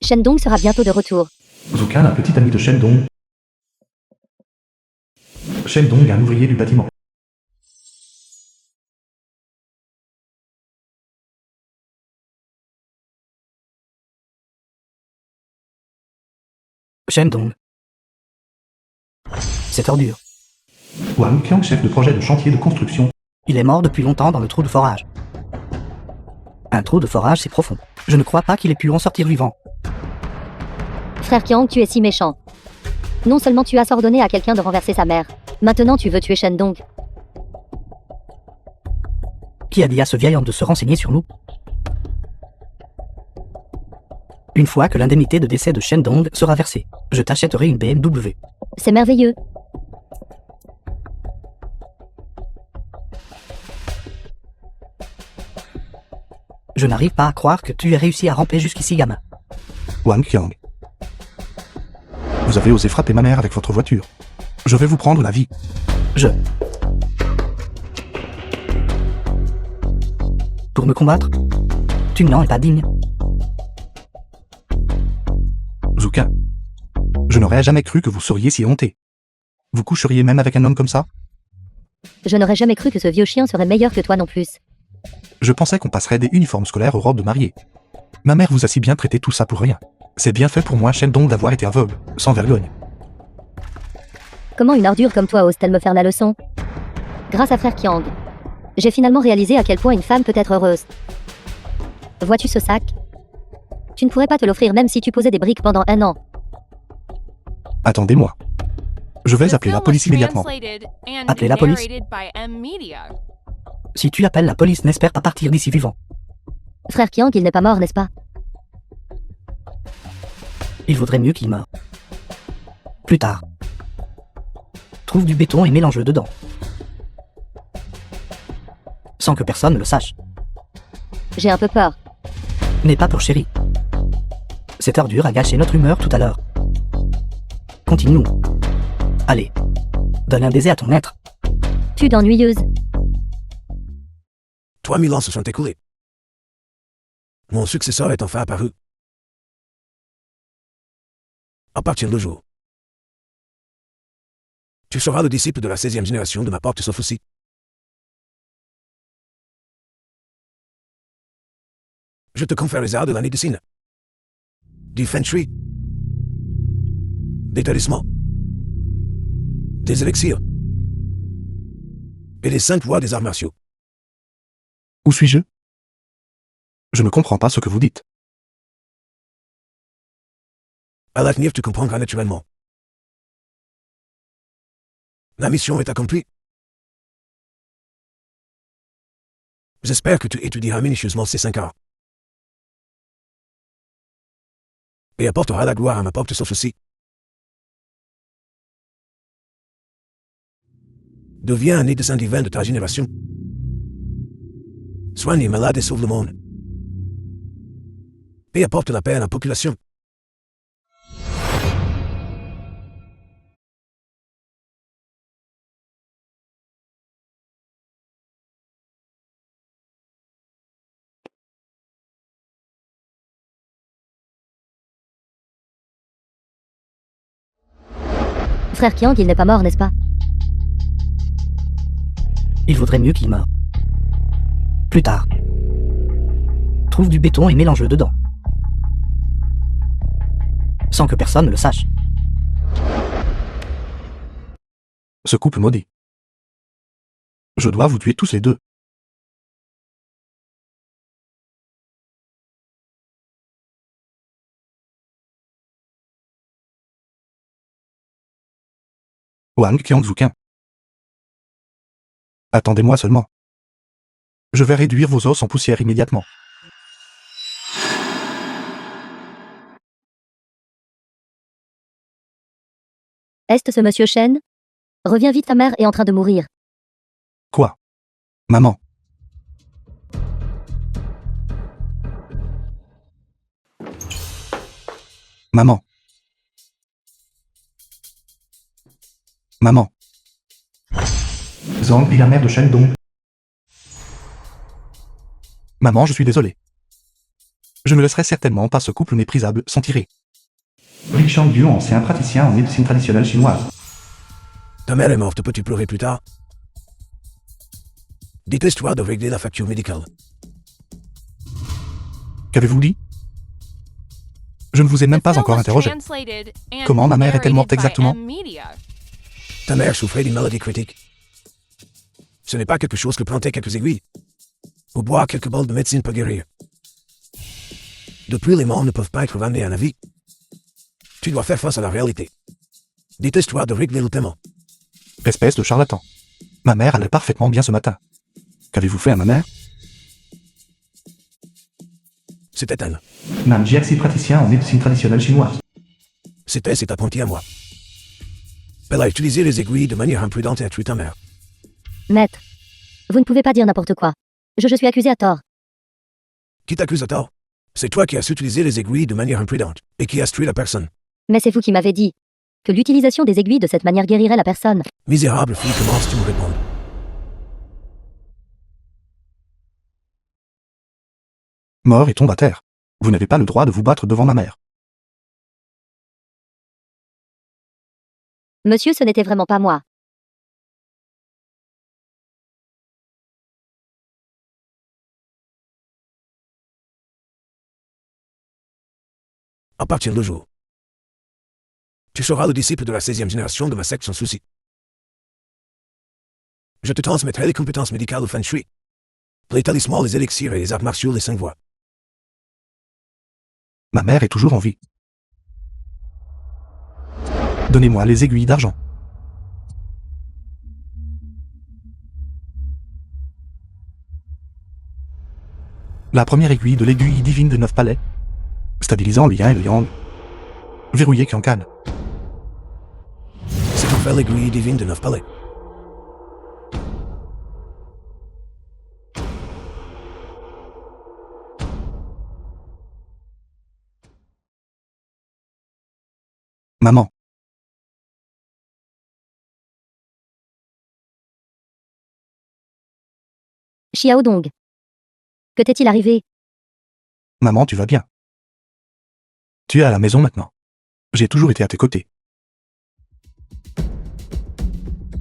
Shendong sera bientôt de retour. Zukan, un petit ami de Shendong. Shendong est un ouvrier du bâtiment. Shendong. Cette ordure. Wang Qiang, chef de projet de chantier de construction. Il est mort depuis longtemps dans le trou de forage. Un trou de forage, c'est profond. Je ne crois pas qu'il ait pu en sortir vivant. Frère Qiang, tu es si méchant. Non seulement tu as ordonné à quelqu'un de renverser sa mère, maintenant tu veux tuer Shendong. Qui a dit à ce vieil homme de se renseigner sur nous? Une fois que l'indemnité de décès de Shendong sera versée, je t'achèterai une BMW. C'est merveilleux. Je n'arrive pas à croire que tu aies réussi à ramper jusqu'ici, gamin. Wang Qiang. Vous avez osé frapper ma mère avec votre voiture. Je vais vous prendre la vie. Pour me combattre? Tu n'en es pas digne. Zukan. Je n'aurais jamais cru que vous seriez si honté. Vous coucheriez même avec un homme comme ça? Je n'aurais jamais cru que ce vieux chien serait meilleur que toi non plus. Je pensais qu'on passerait des uniformes scolaires aux robes de mariée. Ma mère vous a si bien traité, tout ça pour rien. C'est bien fait pour moi, Shendong, d'avoir été aveugle, sans vergogne. Comment une ordure comme toi ose-t-elle me faire la leçon? Grâce à Frère Qiang, j'ai finalement réalisé à quel point une femme peut être heureuse. Vois-tu ce sac? Tu ne pourrais pas te l'offrir même si tu posais des briques pendant 1 an. Attendez-moi. Je vais appeler la police immédiatement. Appelez la police? Si tu appelles la police, n'espère pas partir d'ici vivant. Frère Qiang, il n'est pas mort, n'est-ce pas? Il vaudrait mieux qu'il meure. Plus tard. Trouve du béton et mélange-le dedans. Sans que personne ne le sache. J'ai un peu peur. N'aie pas peur, chérie. Cette ordure a gâché notre humeur tout à l'heure. Continuons. Allez, donne un baiser à ton maître. Tu d'ennuyeuse. 3000 ans se sont écoulés. Mon successeur est enfin apparu. À partir de jour, tu seras le disciple de la 16e génération de ma porte sauf aussi. Je te confère les arts de la médecine, du feng shui, des talismans, des élixirs et des 5 voies des arts martiaux. Où suis-je? Je ne comprends pas ce que vous dites. À l'avenir, tu comprendras naturellement. La mission est accomplie. J'espère que tu étudieras minutieusement ces 5 arts. Et apporteras la gloire à ma porte sauf aussi. Deviens un médecin divin de ta génération. Soigne les malades et sauve le monde. Et apporte la paix à la population. Frère Qiang, il n'est pas mort, n'est-ce pas? Il vaudrait mieux qu'il meure. Plus tard. Trouve du béton et mélange-le dedans. Sans que personne ne le sache. Ce couple maudit. Je dois vous tuer tous les deux. Wang Qiang, Zukan. Attendez-moi seulement. Je vais réduire vos os en poussière immédiatement. Est-ce ce monsieur Shen? Reviens vite, ta mère est en train de mourir. Quoi? Maman. Maman. Maman. Zhang est la mère de Shendong. Maman, je suis désolé. Je ne laisserai certainement pas ce couple méprisable s'en tirer. Rick Chang-du, ancien praticien en médecine traditionnelle chinoise. Ta mère est morte, peux-tu pleurer plus tard? Dépêche-toi de régler la facture médicale. Qu'avez-vous dit? Je ne vous ai même pas encore interrogé. Comment ma mère est-elle morte exactement? Ta mère souffrait d'une maladie critique. Ce n'est pas quelque chose que planter quelques aiguilles. Ou boire quelques bols de médecine peut guérir. Depuis, les morts ne peuvent pas être ramenés à la vie. Tu dois faire face à la réalité. Dépêche-toi de régler le paiement. Espèce de charlatan. Ma mère allait parfaitement bien ce matin. Qu'avez-vous fait à ma mère? C'était elle. Nam Jiaxi, praticien en médecine traditionnelle chinoise. C'était cet apprenti à moi. Elle a utilisé les aiguilles de manière imprudente et a tué ta mère. Maître, vous ne pouvez pas dire n'importe quoi. Je suis accusé à tort. Qui t'accuse à tort? C'est toi qui as utilisé les aiguilles de manière imprudente et qui as tué la personne. Mais c'est vous qui m'avez dit que l'utilisation des aiguilles de cette manière guérirait la personne. Misérable fille, comment tu me réponds? Mort et tombe à terre. Vous n'avez pas le droit de vous battre devant ma mère. Monsieur, ce n'était vraiment pas moi. À partir de jour. Tu seras le disciple de la 16e génération de ma secte sans souci. Je te transmettrai les compétences médicales au Feng Shui, les talismans, les élixirs et les arts martiaux, les 5 voies. Ma mère est toujours en vie. Donnez-moi les aiguilles d'argent. La première aiguille de l'aiguille divine de 9 palais. Stabilisant le yin et le yang. Verrouillé Kankan. C'est pour faire l'aiguille divine de 9 palais. Maman. Xiaodong. Que t'est-il arrivé? Maman, tu vas bien. Tu es à la maison maintenant. J'ai toujours été à tes côtés.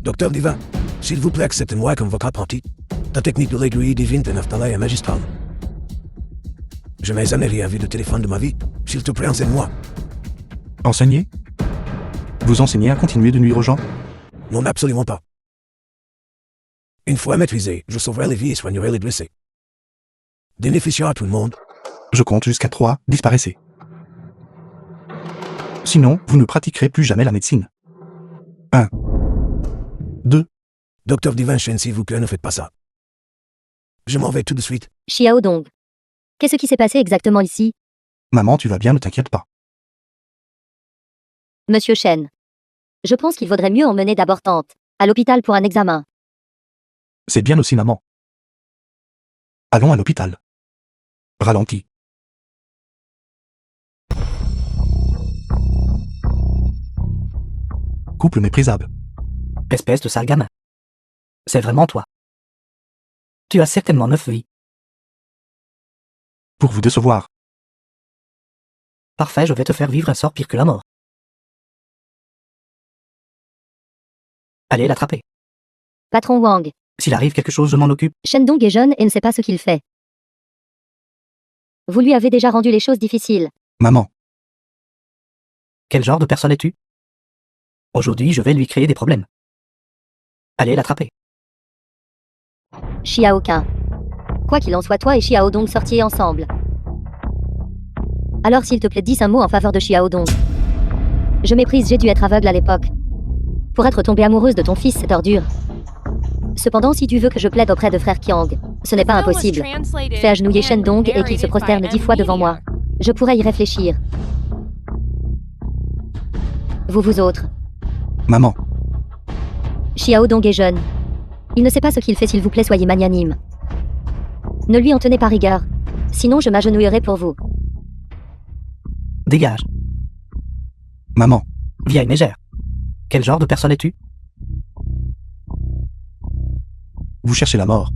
Docteur Divin, s'il vous plaît, acceptez-moi comme votre apprenti. Ta technique de l'aiguille divine de 9 palais est magistrale. Je n'ai jamais rien vu de téléphone de ma vie. S'il te plaît, enseigne-moi. Enseigner? Vous enseignez à continuer de nuire aux gens? Non, absolument pas. Une fois maîtrisé, je sauverai les vies et soignerai les blessés. Bénéficiant à tout le monde. Je compte jusqu'à 3, disparaissez. Sinon, vous ne pratiquerez plus jamais la médecine. 1. 2. Docteur Divin Shen, s'il vous plaît, ne faites pas ça. Je m'en vais tout de suite. Xiaodong. Qu'est-ce qui s'est passé exactement ici? Maman, tu vas bien, ne t'inquiète pas. Monsieur Shen. Je pense qu'il vaudrait mieux emmener d'abord tante à l'hôpital pour un examen. C'est bien aussi, maman. Allons à l'hôpital. Ralenti. Couple méprisable. Espèce de sale gamin. C'est vraiment toi. Tu as certainement 9 vies. Pour vous décevoir. Parfait, je vais te faire vivre un sort pire que la mort. Allez l'attraper. Patron Wang. S'il arrive quelque chose, je m'en occupe. Shendong est jeune et ne sait pas ce qu'il fait. Vous lui avez déjà rendu les choses difficiles. Maman. Quel genre de personne es-tu? Aujourd'hui, je vais lui créer des problèmes. Allez l'attraper. Xiaoqin. Quoi qu'il en soit, toi et Xiaodong sortiez ensemble. Alors s'il te plaît, dis un mot en faveur de Xiaodong. Je méprise, j'ai dû être aveugle à l'époque. Pour être tombée amoureuse de ton fils, cette ordure. Cependant, si tu veux que je plaide auprès de frère Qiang, ce n'est pas impossible. Fais agenouiller Shendong et qu'il se prosterne 10 fois devant moi. Je pourrais y réfléchir. Vous autres. Maman. Xiaodong est jeune. Il ne sait pas ce qu'il fait, s'il vous plaît, soyez magnanime. Ne lui en tenez pas rigueur. Sinon, je m'agenouillerai pour vous. Dégage. Maman. Vieille mégère. Quel genre de personne es-tu? Vous cherchez la mort.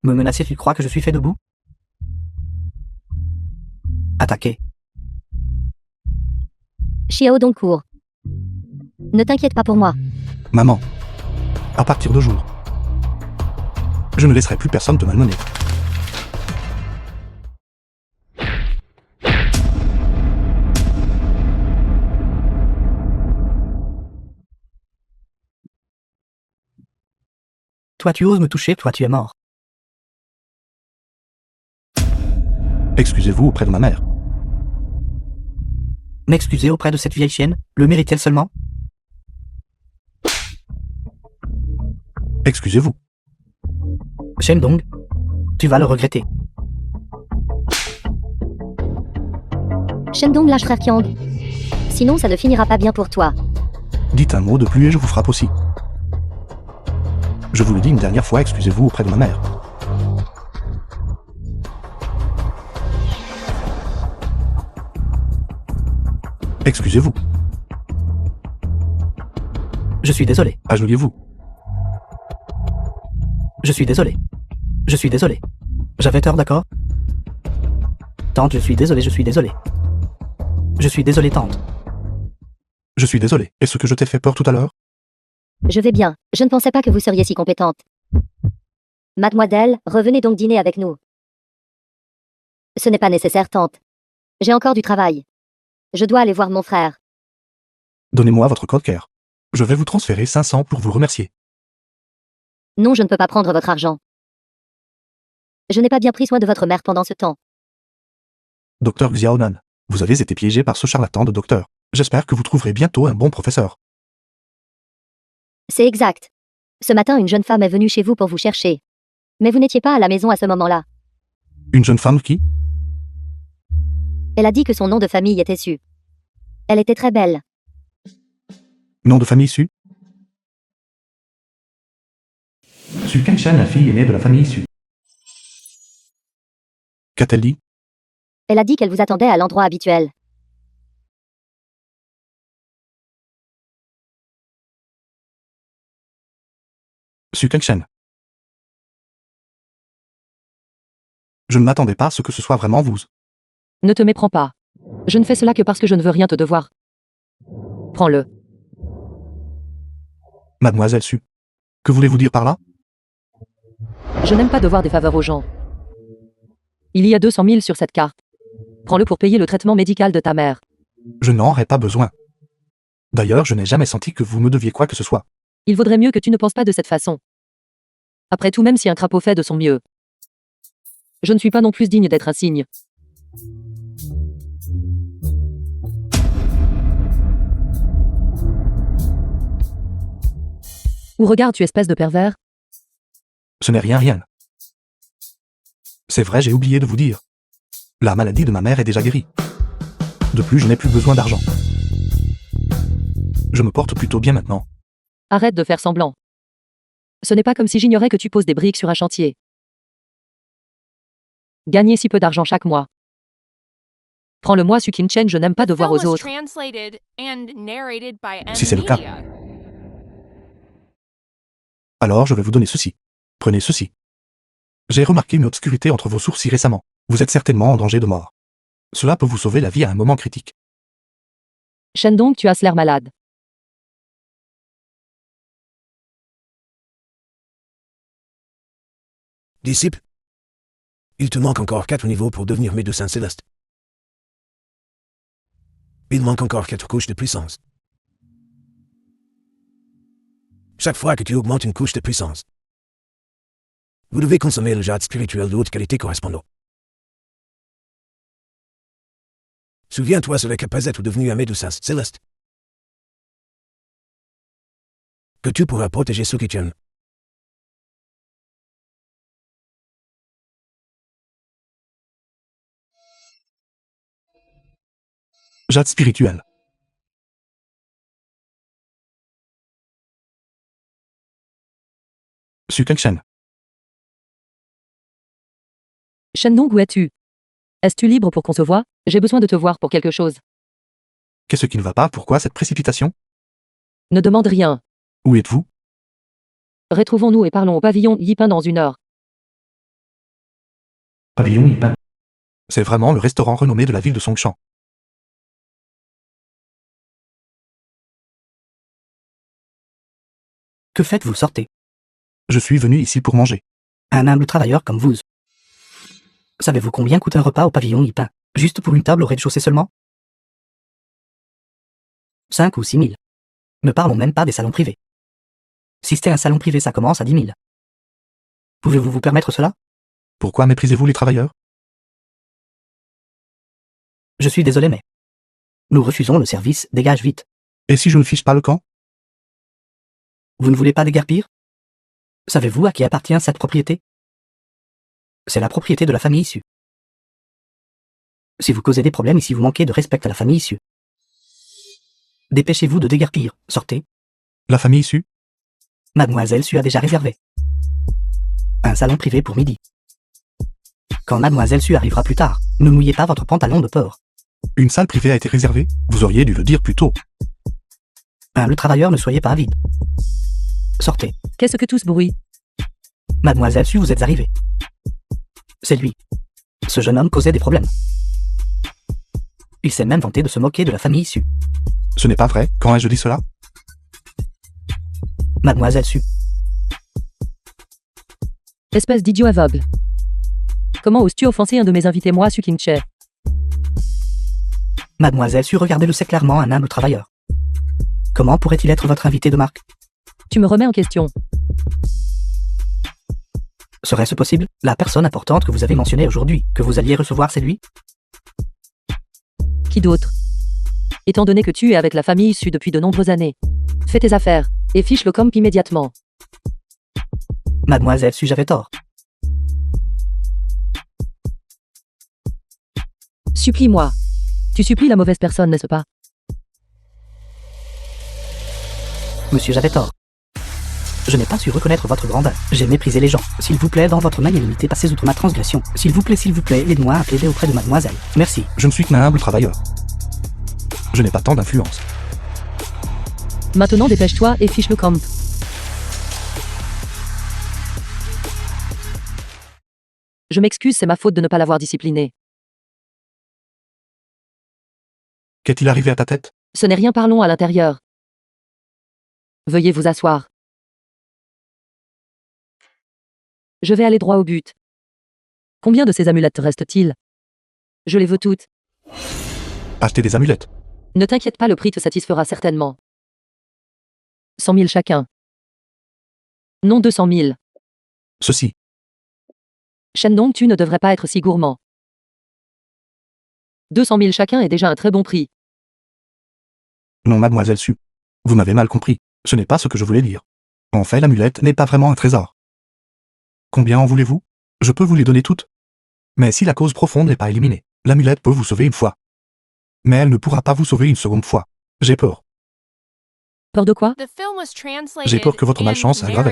Me menacer, tu crois que je suis fait debout? Attaquer. Xiao Dongcourt. Ne t'inquiète pas pour moi. Maman. À partir de jour. Je ne laisserai plus personne te malmener. Toi tu oses me toucher, toi tu es mort. Excusez-vous auprès de ma mère. M'excuser auprès de cette vieille chienne, le mérite-t-elle seulement? Excusez-vous. Shendong, tu vas le regretter. Shendong lâche frère Qiang. Sinon ça ne finira pas bien pour toi. Dites un mot de plus et je vous frappe aussi. Je vous le dis une dernière fois, excusez-vous auprès de ma mère. Excusez-vous. Je suis désolé. Agenouillez-vous. Je suis désolé. Je suis désolé. J'avais tort, d'accord? Tante, je suis désolé, je suis désolé. Je suis désolé, tante. Je suis désolé. Est-ce que je t'ai fait peur tout à l'heure? Je vais bien, je ne pensais pas que vous seriez si compétente. Mademoiselle, revenez donc dîner avec nous. Ce n'est pas nécessaire, tante. J'ai encore du travail. Je dois aller voir mon frère. Donnez-moi votre code CARE. Je vais vous transférer 500 pour vous remercier. Non, je ne peux pas prendre votre argent. Je n'ai pas bien pris soin de votre mère pendant ce temps. Docteur Xiaonan, vous avez été piégé par ce charlatan de docteur. J'espère que vous trouverez bientôt un bon professeur. C'est exact. Ce matin, une jeune femme est venue chez vous pour vous chercher. Mais vous n'étiez pas à la maison à ce moment-là. Une jeune femme qui? Elle a dit que son nom de famille était Su. Elle était très belle. Nom de famille Su? Su Kengshan, la fille aînée de la famille Su. Qu'a-t-elle dit? Elle a dit qu'elle vous attendait à l'endroit habituel. Su Kengshan. Je ne m'attendais pas à ce que ce soit vraiment vous. Ne te méprends pas. Je ne fais cela que parce que je ne veux rien te devoir. Prends-le. Mademoiselle Su. Que voulez-vous dire par là? Je n'aime pas devoir des faveurs aux gens. Il y a 200 000 sur cette carte. Prends-le pour payer le traitement médical de ta mère. Je n'en aurais pas besoin. D'ailleurs, je n'ai jamais senti que vous me deviez quoi que ce soit. Il vaudrait mieux que tu ne penses pas de cette façon. Après tout, même si un crapaud fait de son mieux, je ne suis pas non plus digne d'être un cygne. Ou regarde, tu espèce de pervers. Ce n'est rien. C'est vrai, j'ai oublié de vous dire. La maladie de ma mère est déjà guérie. De plus, je n'ai plus besoin d'argent. Je me porte plutôt bien maintenant. Arrête de faire semblant. Ce n'est pas comme si j'ignorais que tu poses des briques sur un chantier. Gagner si peu d'argent chaque mois. Prends-le-moi, Su Kin-chen, je n'aime pas devoir aux autres. Si c'est le cas. Alors je vais vous donner ceci. Prenez ceci. J'ai remarqué une obscurité entre vos sourcils récemment. Vous êtes certainement en danger de mort. Cela peut vous sauver la vie à un moment critique. Shendong, tu as l'air malade. Disciple, il te manque encore 4 niveaux pour devenir médecin céleste. Il manque encore 4 couches de puissance. Chaque fois que tu augmentes une couche de puissance, vous devez consommer le jade spirituel de haute qualité correspondant. Souviens-toi ce que peut être devenu un médecin céleste. Que tu pourras protéger ceux qui tiennent. Jade spirituel. Su Kengshan. Shendong, où es-tu? Es-tu libre pour qu'on se voie? J'ai besoin de te voir pour quelque chose. Qu'est-ce qui ne va pas? Pourquoi cette précipitation? Ne demande rien. Où êtes-vous? Retrouvons-nous et parlons au pavillon Yipin dans 1 heure. Pavillon Yipin. C'est vraiment le restaurant renommé de la ville de Songshan. Que faites-vous? Sortez. Je suis venu ici pour manger. Un humble travailleur comme vous. Savez-vous combien coûte un repas au pavillon Yipin? Juste pour une table au rez-de-chaussée seulement? 5 ou 6 000. Ne parlons même pas des salons privés. Si c'est un salon privé, ça commence à 10 000. Pouvez-vous vous permettre cela? Pourquoi méprisez-vous les travailleurs? Je suis désolé, mais nous refusons le service, dégage vite. Et si je ne fiche pas le camp? Vous ne voulez pas déguerpir? Savez-vous à qui appartient cette propriété? C'est la propriété de la famille issue. Si vous causez des problèmes ici, vous manquez de respect à la famille issue. Dépêchez-vous de déguerpir, sortez. La famille issue? Mademoiselle Su a déjà réservé un salon privé pour midi. Quand Mademoiselle Su arrivera plus tard, ne mouillez pas votre pantalon de porc. Une salle privée a été réservée? Vous auriez dû le dire plus tôt. Le travailleur, ne soyez pas avide. Sortez. Qu'est-ce que tout ce bruit? Mademoiselle Su, vous êtes arrivée. C'est lui. Ce jeune homme causait des problèmes. Il s'est même vanté de se moquer de la famille issue. Ce n'est pas vrai, quand ai-je dit cela? Mademoiselle Su. Espèce d'idiot aveugle. Comment oses-tu offenser un de mes invités, moi, Su King-che? Mademoiselle Su, regardez-le, c'est clairement un humble travailleur. Comment pourrait-il être votre invité de marque? Tu me remets en question. Serait-ce possible? La personne importante que vous avez mentionnée aujourd'hui, que vous alliez recevoir, c'est lui? Qui d'autre? Étant donné que tu es avec la famille issue depuis de nombreuses années. Fais tes affaires, et fiche le camp immédiatement. Mademoiselle Su, j'avais tort. Supplie-moi. Tu supplies la mauvaise personne, n'est-ce pas? Monsieur, j'avais tort. Je n'ai pas su reconnaître votre grandeur. J'ai méprisé les gens. S'il vous plaît, dans votre magnanimité, passez outre ma transgression. S'il vous plaît, aidez-moi à plaider auprès de mademoiselle. Merci. Je ne suis qu'un humble travailleur. Je n'ai pas tant d'influence. Maintenant, dépêche-toi et fiche le camp. Je m'excuse, c'est ma faute de ne pas l'avoir discipliné. Qu'est-il arrivé à ta tête? Ce n'est rien, parlons à l'intérieur. Veuillez vous asseoir. Je vais aller droit au but. Combien de ces amulettes te reste-t-il? Je les veux toutes. Acheter des amulettes. Ne t'inquiète pas, le prix te satisfera certainement. 100 000 chacun. Non, 200 000. Ceci. Shendong, tu ne devrais pas être si gourmand. 200 000 chacun est déjà un très bon prix. Non, mademoiselle Su. Vous m'avez mal compris. Ce n'est pas ce que je voulais dire. En fait, l'amulette n'est pas vraiment un trésor. Combien en voulez-vous? Je peux vous les donner toutes. Mais si la cause profonde n'est pas éliminée, l'amulette peut vous sauver une fois. Mais elle ne pourra pas vous sauver une seconde fois. J'ai peur. Peur de quoi? J'ai peur que votre malchance s'aggrave.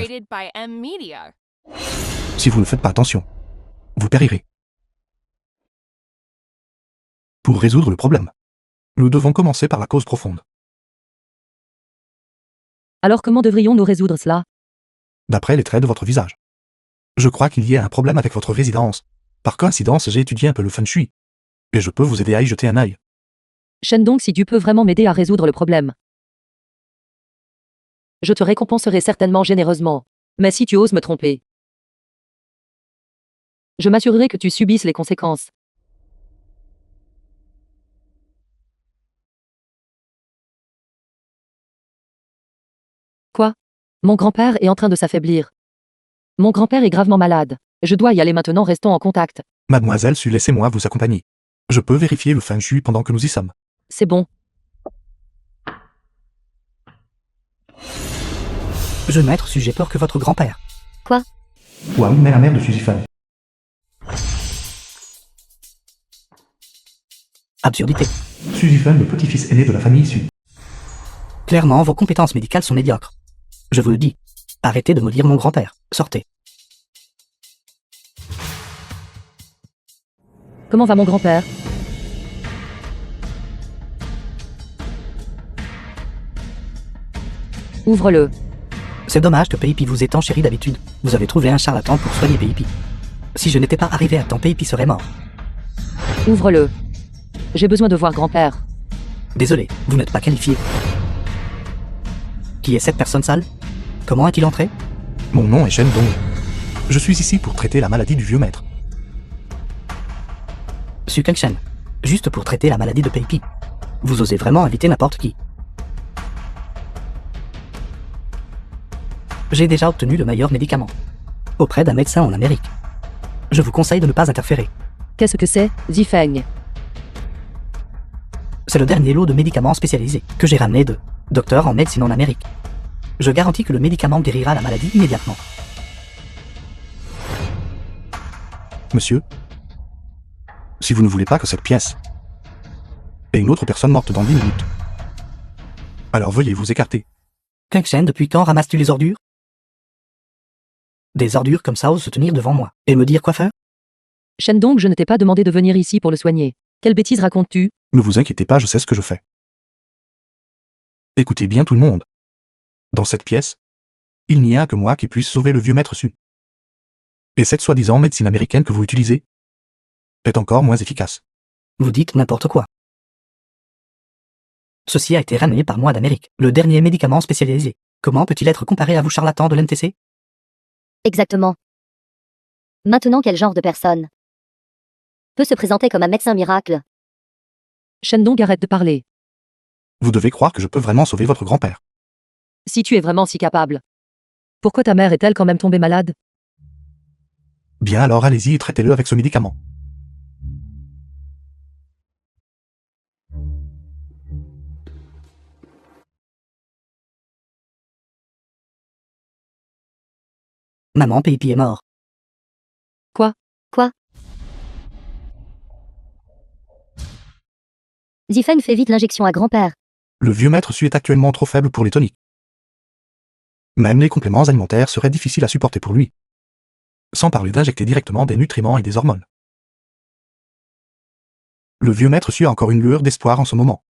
Si vous ne faites pas attention, vous périrez. Pour résoudre le problème, nous devons commencer par la cause profonde. Alors comment devrions-nous résoudre cela? D'après les traits de votre visage. Je crois qu'il y a un problème avec votre résidence. Par coïncidence, j'ai étudié un peu le feng shui. Et je peux vous aider à y jeter un œil. Shendong, si tu peux vraiment m'aider à résoudre le problème. Je te récompenserai certainement généreusement. Mais si tu oses me tromper, je m'assurerai que tu subisses les conséquences. Quoi? Mon grand-père est en train de s'affaiblir. Mon grand-père est gravement malade. Je dois y aller maintenant, restons en contact. Mademoiselle Su, laissez-moi vous accompagner. Je peux vérifier le feng shui pendant que nous y sommes. C'est bon. Maître Su, j'ai peur que votre grand-père. Wang est la mère de Suzy Fan. Absurdité. Suzy Fan, le petit-fils aîné de la famille issue. Clairement, vos compétences médicales sont médiocres. Je vous le dis. Arrêtez de maudire mon grand-père. Sortez. Comment va mon grand-père? Ouvre-le. C'est dommage que PIP vous ait tant chéri d'habitude. Vous avez trouvé un charlatan pour soigner PIP. Si je n'étais pas arrivé à temps, Peipi serait mort. Ouvre-le. J'ai besoin de voir grand-père. Désolé, vous n'êtes pas qualifié. Qui est cette personne sale? Comment est-il entré? Mon nom est Shen Dong. Je suis ici pour traiter la maladie du vieux maître. Su Kengshen. Juste pour traiter la maladie de Peipi. Vous osez vraiment inviter n'importe qui. J'ai déjà obtenu le meilleur médicament. Auprès d'un médecin en Amérique. Je vous conseille de ne pas interférer. Qu'est-ce que c'est, Zifeng? C'est le dernier lot de médicaments spécialisés que j'ai ramené de docteurs en médecine en Amérique. Je garantis que le médicament guérira la maladie immédiatement. Monsieur, si vous ne voulez pas que cette pièce ait une autre personne morte dans 10 minutes, alors veuillez vous écarter. Kengshen, depuis quand ramasses-tu les ordures? Des ordures comme ça osent se tenir devant moi et me dire quoi faire? Shendong, je ne t'ai pas demandé de venir ici pour le soigner. Quelle bêtise racontes-tu? Ne vous inquiétez pas, je sais ce que je fais. Écoutez bien tout le monde. Dans cette pièce, il n'y a que moi qui puisse sauver le vieux maître Su. Et cette soi-disant médecine américaine que vous utilisez est encore moins efficace. Vous dites n'importe quoi. Ceci a été ramené par moi d'Amérique, le dernier médicament spécialisé. Comment peut-il être comparé à vous charlatans de l'NTC? Exactement. Maintenant, quel genre de personne peut se présenter comme un médecin miracle? Shendong, arrête de parler. Vous devez croire que je peux vraiment sauver votre grand-père. Si tu es vraiment si capable. Pourquoi ta mère est-elle quand même tombée malade? Bien alors allez-y et traitez-le avec ce médicament. Maman, Peipi est mort. Quoi? Zifeng fait vite l'injection à grand-père. Le vieux maître Su est actuellement trop faible pour les toniques. Même les compléments alimentaires seraient difficiles à supporter pour lui. Sans parler d'injecter directement des nutriments et des hormones. Le vieux maître Su a encore une lueur d'espoir en ce moment.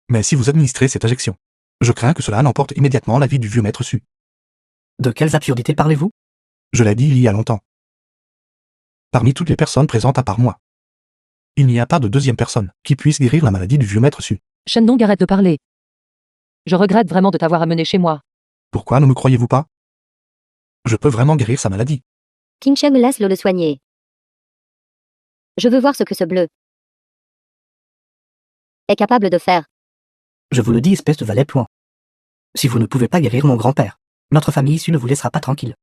Mais si vous administrez cette injection, je crains que cela n'emporte immédiatement la vie du vieux maître Su. De quelles absurdités parlez-vous? Je l'ai dit il y a longtemps. Parmi toutes les personnes présentes à part moi, il n'y a pas de deuxième personne qui puisse guérir la maladie du vieux maître Su. Shendong, arrête de parler. Je regrette vraiment de t'avoir amené chez moi. Pourquoi ne me croyez-vous pas? Je peux vraiment guérir sa maladie. Kengshen, laisse-le le soigner. Je veux voir ce que ce bleu est capable de faire. Je vous le dis, espèce de valet plouin. Si vous ne pouvez pas guérir mon grand-père, notre famille issue ne vous laissera pas tranquille.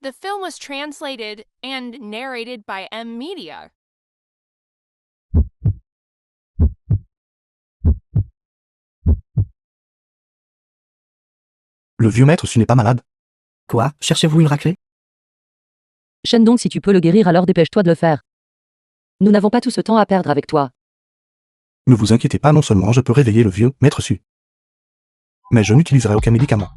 The film was translated and narrated by M Media. Le vieux maître Su n'est pas malade. Quoi? Cherchez-vous une raclée? Shendong, si tu peux le guérir, alors dépêche-toi de le faire. Nous n'avons pas tout ce temps à perdre avec toi. Ne vous inquiétez pas, non seulement je peux réveiller le vieux maître Su, mais je n'utiliserai aucun médicament.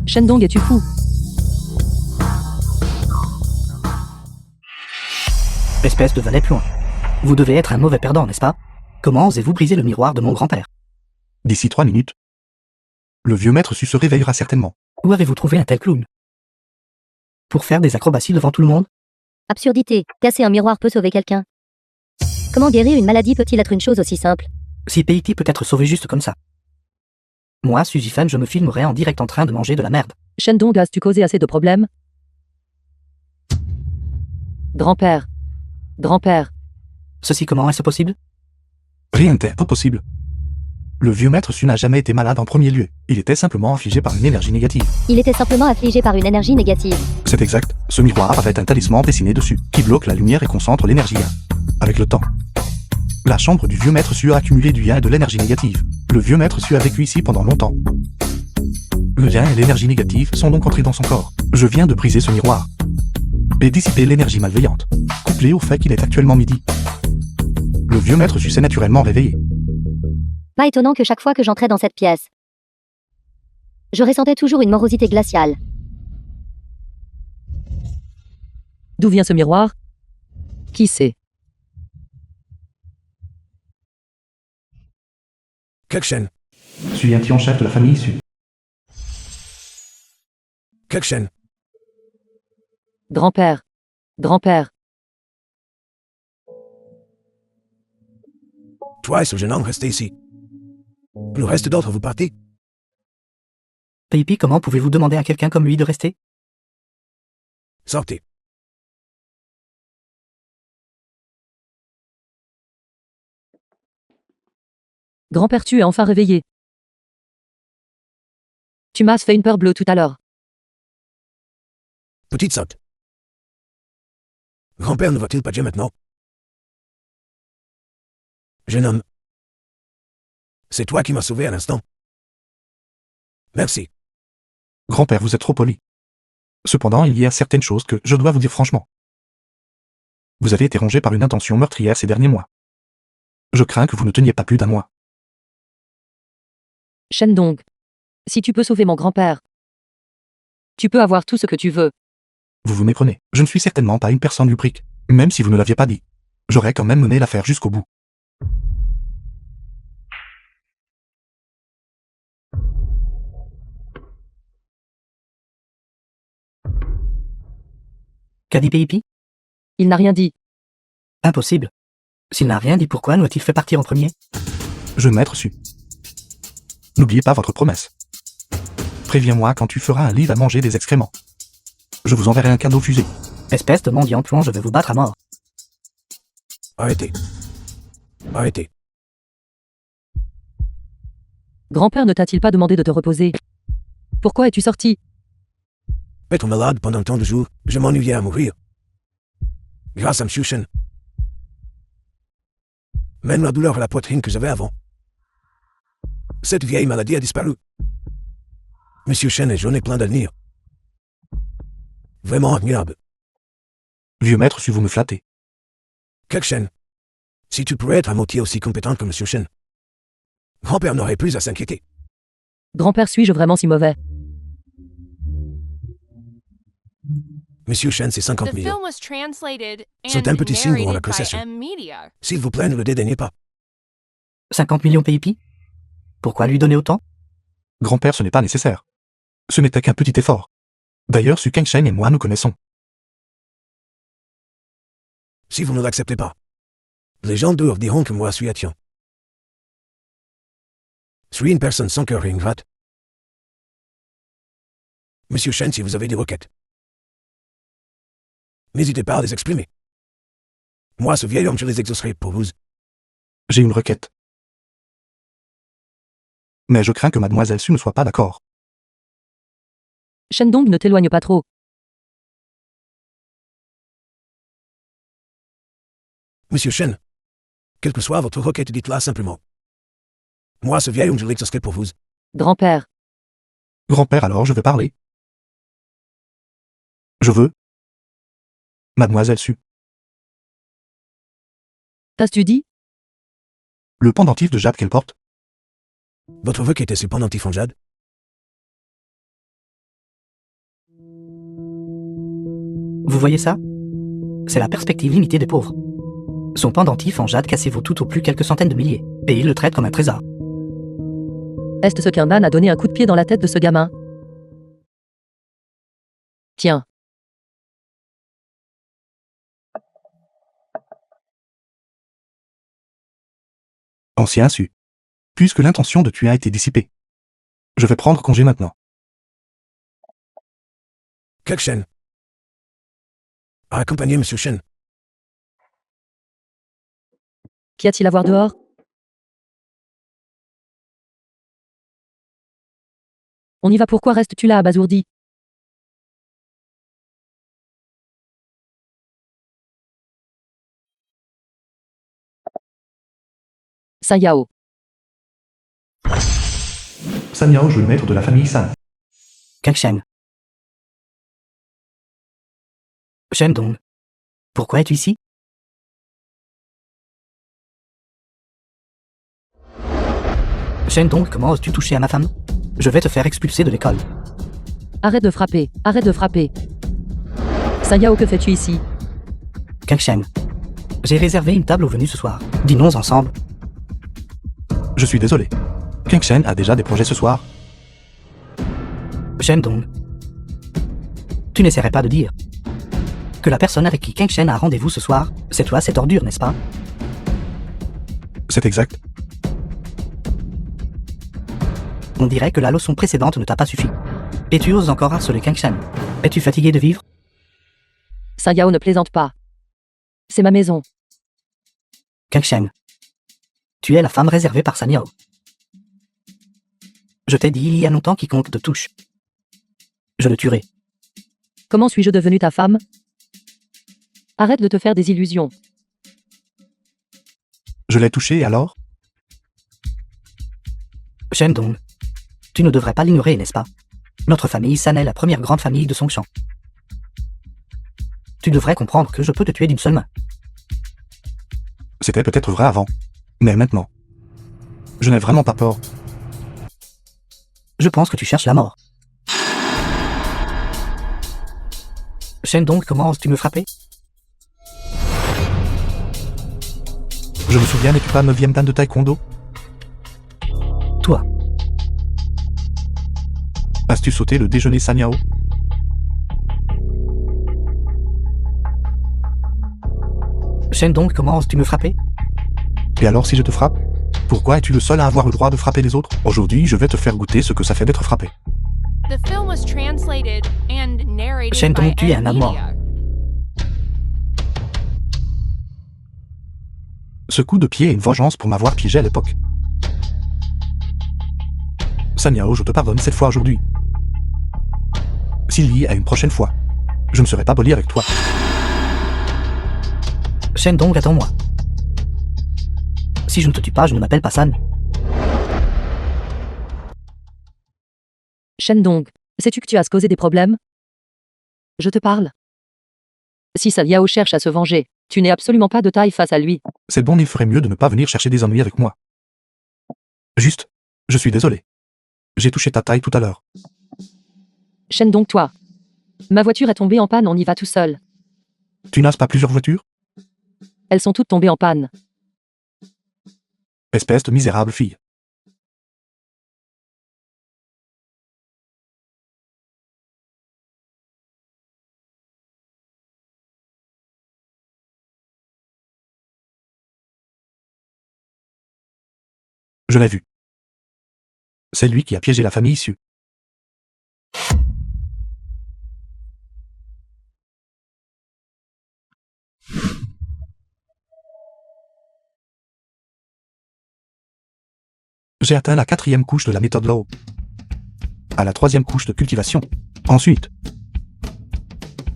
Shendong, es-tu fou? Espèce de valet plouin. Vous devez être un mauvais perdant, n'est-ce pas? Comment osez-vous briser le miroir de mon grand-père? D'ici 3 minutes, le vieux maître Su se réveillera certainement. Où avez-vous trouvé un tel clown? Pour faire des acrobaties devant tout le monde? Absurdité. Casser un miroir peut sauver quelqu'un. Comment guérir une maladie peut-il être une chose aussi simple? Si Peipi peut être sauvé juste comme ça. Moi, Suzy Fan, je me filmerai en direct en train de manger de la merde. Shendong, as-tu causé assez de problèmes? Grand-père. Grand-père. Ceci comment est-ce possible? Rien n'était impossible. Le vieux maître Su n'a jamais été malade en premier lieu. Il était simplement affligé par une énergie négative. Il était simplement affligé par une énergie négative. C'est exact. Ce miroir avait un talisman dessiné dessus, qui bloque la lumière et concentre l'énergie yin. Avec le temps, la chambre du vieux maître Su a accumulé du yin et de l'énergie négative. Le vieux maître Su a vécu ici pendant longtemps. Le yin et l'énergie négative sont donc entrés dans son corps. Je viens de briser ce miroir et dissiper l'énergie malveillante, couplée au fait qu'il est actuellement midi. Le vieux maître Su s'est naturellement réveillé. Pas étonnant que chaque fois que j'entrais dans cette pièce, je ressentais toujours une morosité glaciale. D'où vient ce miroir? Qui sait? Kekchen. Suis un en chef de la famille Su. Kekchen. Grand-père. Grand-père. Toi et ce jeune homme, restez ici. Le reste d'autres, vous partez? Peipi, comment pouvez-vous demander à quelqu'un comme lui de rester? Sortez. Grand-père, tu es enfin réveillé. Tu m'as fait une peur bleue tout à l'heure. Petite sotte. Grand-père ne va-t-il pas dire maintenant? Jeune homme. C'est toi qui m'as sauvé à l'instant. Merci. Grand-père, vous êtes trop poli. Cependant, il y a certaines choses que je dois vous dire franchement. Vous avez été rongé par une intention meurtrière ces derniers mois. Je crains que vous ne teniez pas plus d'un mois. Shendong. Si tu peux sauver mon grand-père, tu peux avoir tout ce que tu veux. Vous vous méprenez. Je ne suis certainement pas une personne lubrique. Même si vous ne l'aviez pas dit. J'aurais quand même mené l'affaire jusqu'au bout. Qu'a dit Peipi? Il n'a rien dit. Impossible. S'il n'a rien dit, pourquoi nous a-t-il fait partir en premier? Je maître Su. N'oubliez pas votre promesse. Préviens-moi quand tu feras un livre à manger des excréments. Je vous enverrai un cadeau fusée. Espèce de mendiant puant, je vais vous battre à mort. Arrêtez. Arrêtez. Grand-père ne t'a-t-il pas demandé de te reposer? Pourquoi es-tu sorti? Être malade pendant tant de jours, je m'ennuyais à mourir. Grâce à M. Shen. Même la douleur à la poitrine que j'avais avant. Cette vieille maladie a disparu. M. Shen est jeune et plein d'avenir. Vraiment admirable. Vieux maître Su, vous me flattez. Kekchen. Si tu pourrais être à moitié aussi compétent que M. Shen. Grand-père n'aurait plus à s'inquiéter. Grand-père, suis-je vraiment si mauvais? M. Shen, c'est 50 The millions. film was translated C'est and un petit signe pour narrated by l'appréciation. M Media. S'il vous plaît, ne le dédaignez pas. 50 millions Peipi? Pourquoi lui donner autant? Grand-père, ce n'est pas nécessaire. Ce n'était qu'un petit effort. D'ailleurs, Su Kengsheng et moi nous connaissons. Si vous ne l'acceptez pas, les gens dehors diront que moi suis attirant. Suis une personne sans cœur et ingrate. Monsieur Shen, si vous avez des requêtes, n'hésitez pas à les exprimer. Moi, ce vieil homme, je les exaucerai pour vous. J'ai une requête. Mais je crains que mademoiselle Su ne soit pas d'accord. Shendong, ne t'éloigne pas trop. Monsieur Shen, quelle que soit votre requête, dites-la simplement. Moi, ce vieil homme, je l'exaucerai pour vous. Grand-père. Grand-père, alors je vais parler. Je veux. Mademoiselle Su. T'as-tu dit? Le pendentif de jade qu'elle porte. Votre requête est ce pendentif en jade? Vous voyez ça? C'est la perspective limitée des pauvres. Son pendentif en jade cassé vaut tout au plus quelques centaines de milliers, et il le traite comme un trésor. Est-ce ce qu'un âne a donné un coup de pied dans la tête de ce gamin? Tiens. Ancien Su. Puisque l'intention de tuer a été dissipée. Je vais prendre congé maintenant. Kekchen. Accompagnez Monsieur Shen. Qu'y a-t-il à voir dehors? On y va, pourquoi restes-tu là abasourdi? San Yao. San Yao, je veux le maître de la famille San. Kekchen. Shendong. Pourquoi es-tu ici? Shen Dong, comment oses-tu toucher à ma femme? Je vais te faire expulser de l'école. Arrête de frapper, arrête de frapper. Sayao, que fais-tu ici? Kang Shen. J'ai réservé une table aux venus ce soir. Dînons ensemble. Je suis désolé. Kang Shen a déjà des projets ce soir. Shen Dong. Tu n'essaierais pas de dire que la personne avec qui Kang Shen a rendez-vous ce soir, c'est toi cette ordure, n'est-ce pas? C'est exact. On dirait que la leçon précédente ne t'a pas suffi. Et tu oses encore harceler Kang Shen. Es-tu fatigué de vivre? Sayao, ne plaisante pas. C'est ma maison. Kang Shen. Tu es la femme réservée par Sanyao. Je t'ai dit il y a longtemps quiconque te touche. Je le tuerai. Comment suis-je devenue ta femme? Arrête de te faire des illusions. Je l'ai touché et alors? Shen Dong. Tu ne devrais pas l'ignorer, n'est-ce pas? Notre famille San est la première grande famille de Songshan. Tu devrais comprendre que je peux te tuer d'une seule main. C'était peut-être vrai avant. Mais maintenant. Je n'ai vraiment pas peur. Je pense que tu cherches la mort. Shen Dong, comment oses-tu me frapper? Je me souviens, n'es-tu pas 9e dan de taekwondo? Toi. As-tu sauté le déjeuner Sanyao? Shen Dong, comment oses-tu me frapper? Et alors si je te frappe? Pourquoi es-tu le seul à avoir le droit de frapper les autres? Aujourd'hui, je vais te faire goûter ce que ça fait d'être frappé. The film was translated and narrated Shen Dong, by tu es un M âne Media. Ce coup de pied est une vengeance pour m'avoir piégé à l'époque. Sanyao, je te pardonne cette fois aujourd'hui. S'il y a une prochaine fois, je ne serai pas poli avec toi. Shen Dong, attends-moi. Si je ne te tue pas, je ne m'appelle pas San. Shendong, sais-tu que tu as causé des problèmes? Je te parle. Si Sayao cherche à se venger, tu n'es absolument pas de taille face à lui. C'est bon, il ferait mieux de ne pas venir chercher des ennuis avec moi. Juste, je suis désolé. J'ai touché ta taille tout à l'heure. Shendong, toi. Ma voiture est tombée en panne, on y va tout seul. Tu n'as pas plusieurs voitures? Elles sont toutes tombées en panne. Espèce de misérable fille. Je l'ai vu. C'est lui qui a piégé la famille issue. J'ai atteint la 4e couche de la méthode Law. À la 3e couche de cultivation. Ensuite,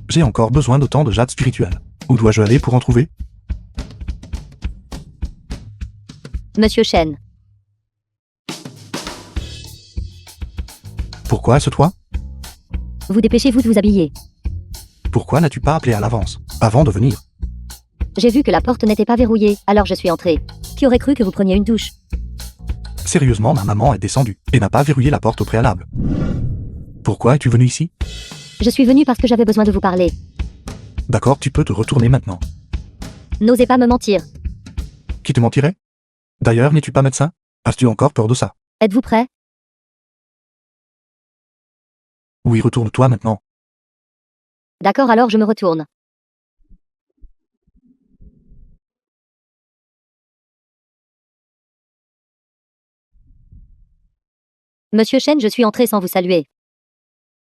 j'ai encore besoin d'autant de jade spirituelle. Où dois-je aller pour en trouver? Monsieur Shen, Pourquoi est-ce toi? vous dépêchez-vous de vous habiller. Pourquoi n'as-tu pas appelé à l'avance, avant de venir? J'ai vu que la porte n'était pas verrouillée, alors je suis entrée. Qui aurait cru que vous preniez une douche? Sérieusement, ma maman est descendue et n'a pas verrouillé la porte au préalable. Pourquoi es-tu venu ici? Je suis venue parce que j'avais besoin de vous parler. D'accord, tu peux te retourner maintenant. N'osez pas me mentir. Qui te mentirait? D'ailleurs, n'es-tu pas médecin? As-tu encore peur de ça? Êtes-vous prêt? Oui, retourne-toi maintenant. D'accord, alors je me retourne. Monsieur Shen, je suis entrée sans vous saluer.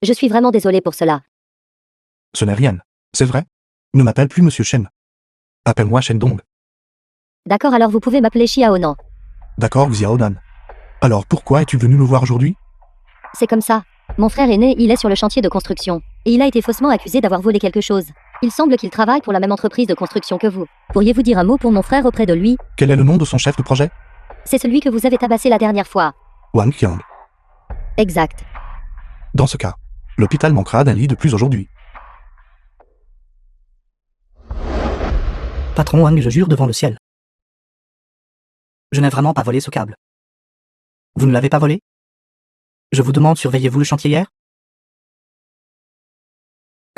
Je suis vraiment désolée pour cela. Ce n'est rien. C'est vrai? Ne m'appelle plus Monsieur Shen. Appelle-moi Shendong. D'accord, alors vous pouvez m'appeler Xiaonan. D'accord, Xiaonan. Alors pourquoi es-tu venu me voir aujourd'hui? C'est comme ça. Mon frère aîné, il est sur le chantier de construction. Et il a été faussement accusé d'avoir volé quelque chose. Il semble qu'il travaille pour la même entreprise de construction que vous. Pourriez-vous dire un mot pour mon frère auprès de lui? Quel est le nom de son chef de projet? C'est celui que vous avez tabassé la dernière fois. Wang Qiang. Exact. Dans ce cas, l'hôpital manquera d'un lit de plus aujourd'hui. Patron Wang, je jure devant le ciel. Je n'ai vraiment pas volé ce câble. Vous ne l'avez pas volé? Je vous demande, surveillez-vous le chantier hier?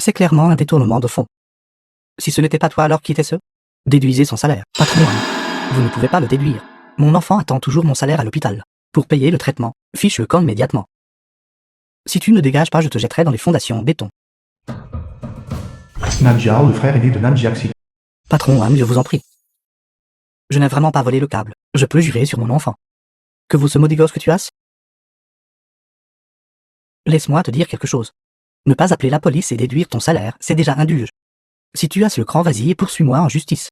C'est clairement un détournement de fonds. Si ce n'était pas toi, alors qui était-ce? Déduisez son salaire. Patron, vous ne pouvez pas le déduire. Mon enfant attend toujours mon salaire à l'hôpital. Pour payer le traitement, fiche le camp immédiatement. Si tu ne dégages pas, je te jetterai dans les fondations en béton. Nadja, le frère aîné de Namjiaxi. Patron, je vous en prie. Je n'ai vraiment pas volé le câble. Je peux jurer sur mon enfant. Que vous ce maudit gosse que tu as? Laisse-moi te dire quelque chose. Ne pas appeler la police et déduire ton salaire, c'est déjà indulge. Si tu as le cran, vas-y et poursuis-moi en justice.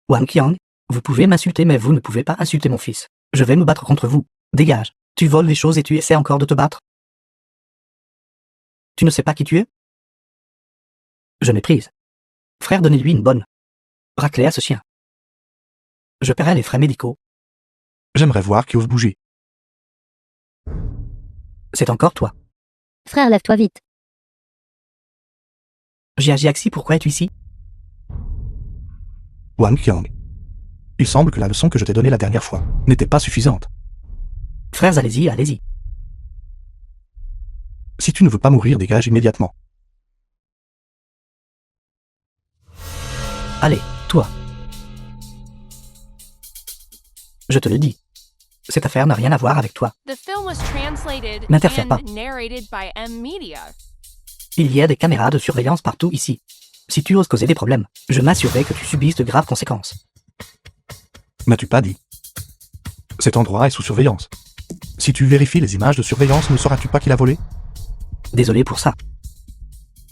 Wang Qiang, vous pouvez m'insulter mais vous ne pouvez pas insulter mon fils. Je vais me battre contre vous. Dégage. Tu voles les choses et tu essaies encore de te battre. Tu ne sais pas qui tu es? Je méprise. Frère, donnez-lui une bonne raclée à ce chien. Je paierai les frais médicaux. J'aimerais voir qui ose bouger. C'est encore toi. Frère, lève-toi vite. Jiaxiaxi, pourquoi es-tu ici? Wang Qiang. Il semble que la leçon que je t'ai donnée la dernière fois n'était pas suffisante. Frères, allez-y, allez-y. Si tu ne veux pas mourir, dégage immédiatement. Allez, toi. Je te le dis. Cette affaire n'a rien à voir avec toi. The film was translated N'interfère pas. and narrated by M Media. Il y a des caméras de surveillance partout ici. Si tu oses causer des problèmes, je m'assurerai que tu subisses de graves conséquences. N'as-tu pas dit? Cet endroit est sous surveillance. Si tu vérifies les images de surveillance, ne sauras-tu pas qui l'a volé? Désolé pour ça.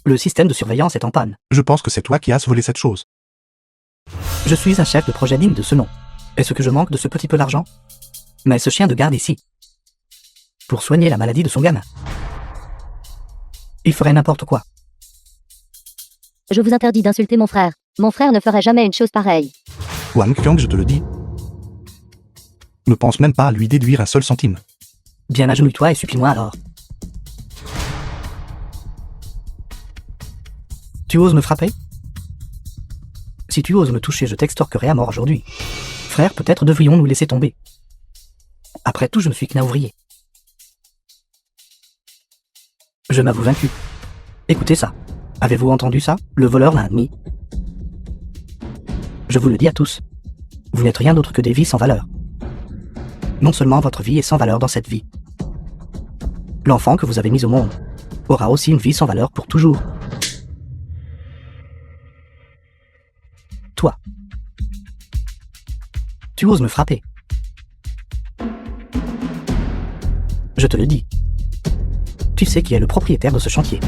Le système de surveillance est en panne. Je pense que c'est toi qui as volé cette chose. Je suis un chef de projet digne de ce nom. Est-ce que je manque de ce petit peu d'argent? Mais ce chien de garde ici, pour soigner la maladie de son gamin, il ferait n'importe quoi. Je vous interdis d'insulter mon frère. Mon frère ne ferait jamais une chose pareille. Wang Qiang, je te le dis. Ne pense même pas à lui déduire un seul centime. Bien, agenouille-toi et supplie-moi alors. Tu oses me frapper? Si tu oses me toucher, je t'extorquerai à mort aujourd'hui. Frère, peut-être devrions-nous laisser tomber. Après tout, je ne suis qu'un ouvrier. Je m'avoue vaincu. Écoutez ça. Avez-vous entendu ça? Le voleur l'a admis. Je vous le dis à tous. Vous n'êtes rien d'autre que des vies sans valeur. Non seulement votre vie est sans valeur dans cette vie. L'enfant que vous avez mis au monde aura aussi une vie sans valeur pour toujours. Toi. Tu oses me frapper. Je te le dis. Tu sais qui est le propriétaire de ce chantier.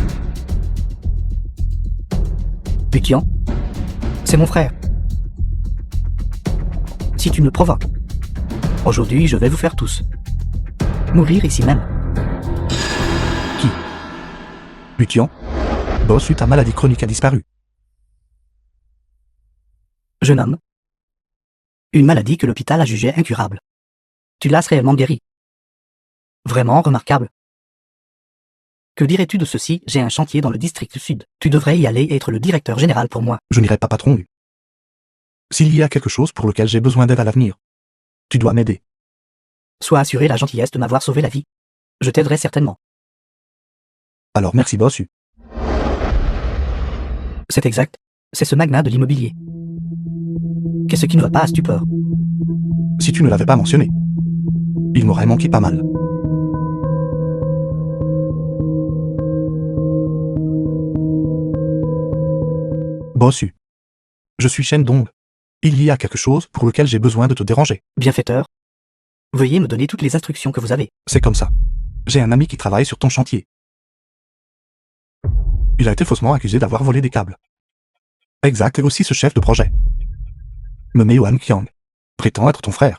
Bukian, c'est mon frère. Si tu me provoques, aujourd'hui je vais vous faire tous mourir ici même. Qui? Bukian? Bossu, ta maladie chronique a disparu. Jeune homme. Une maladie que l'hôpital a jugée incurable. Tu l'as réellement guéri. Vraiment remarquable. Que dirais-tu de ceci? J'ai un chantier dans le district sud. Tu devrais y aller et être le directeur général pour moi. Je n'irai pas, patron. S'il y a quelque chose pour lequel j'ai besoin d'aide à l'avenir, tu dois m'aider. Sois assuré la gentillesse de m'avoir sauvé la vie. Je t'aiderai certainement. Alors merci, Bossu. C'est exact. C'est ce magnat de l'immobilier. Qu'est-ce qui ne va pas à stupeur? Si tu ne l'avais pas mentionné, il m'aurait manqué pas mal. Bossu. Je suis Shendong. Il y a quelque chose pour lequel j'ai besoin de te déranger. Bienfaiteur. Veuillez me donner toutes les instructions que vous avez. C'est comme ça. J'ai un ami qui travaille sur ton chantier. Il a été faussement accusé d'avoir volé des câbles. Exact, et aussi ce chef de projet. Nommé Wang Qiang. Prétend être ton frère.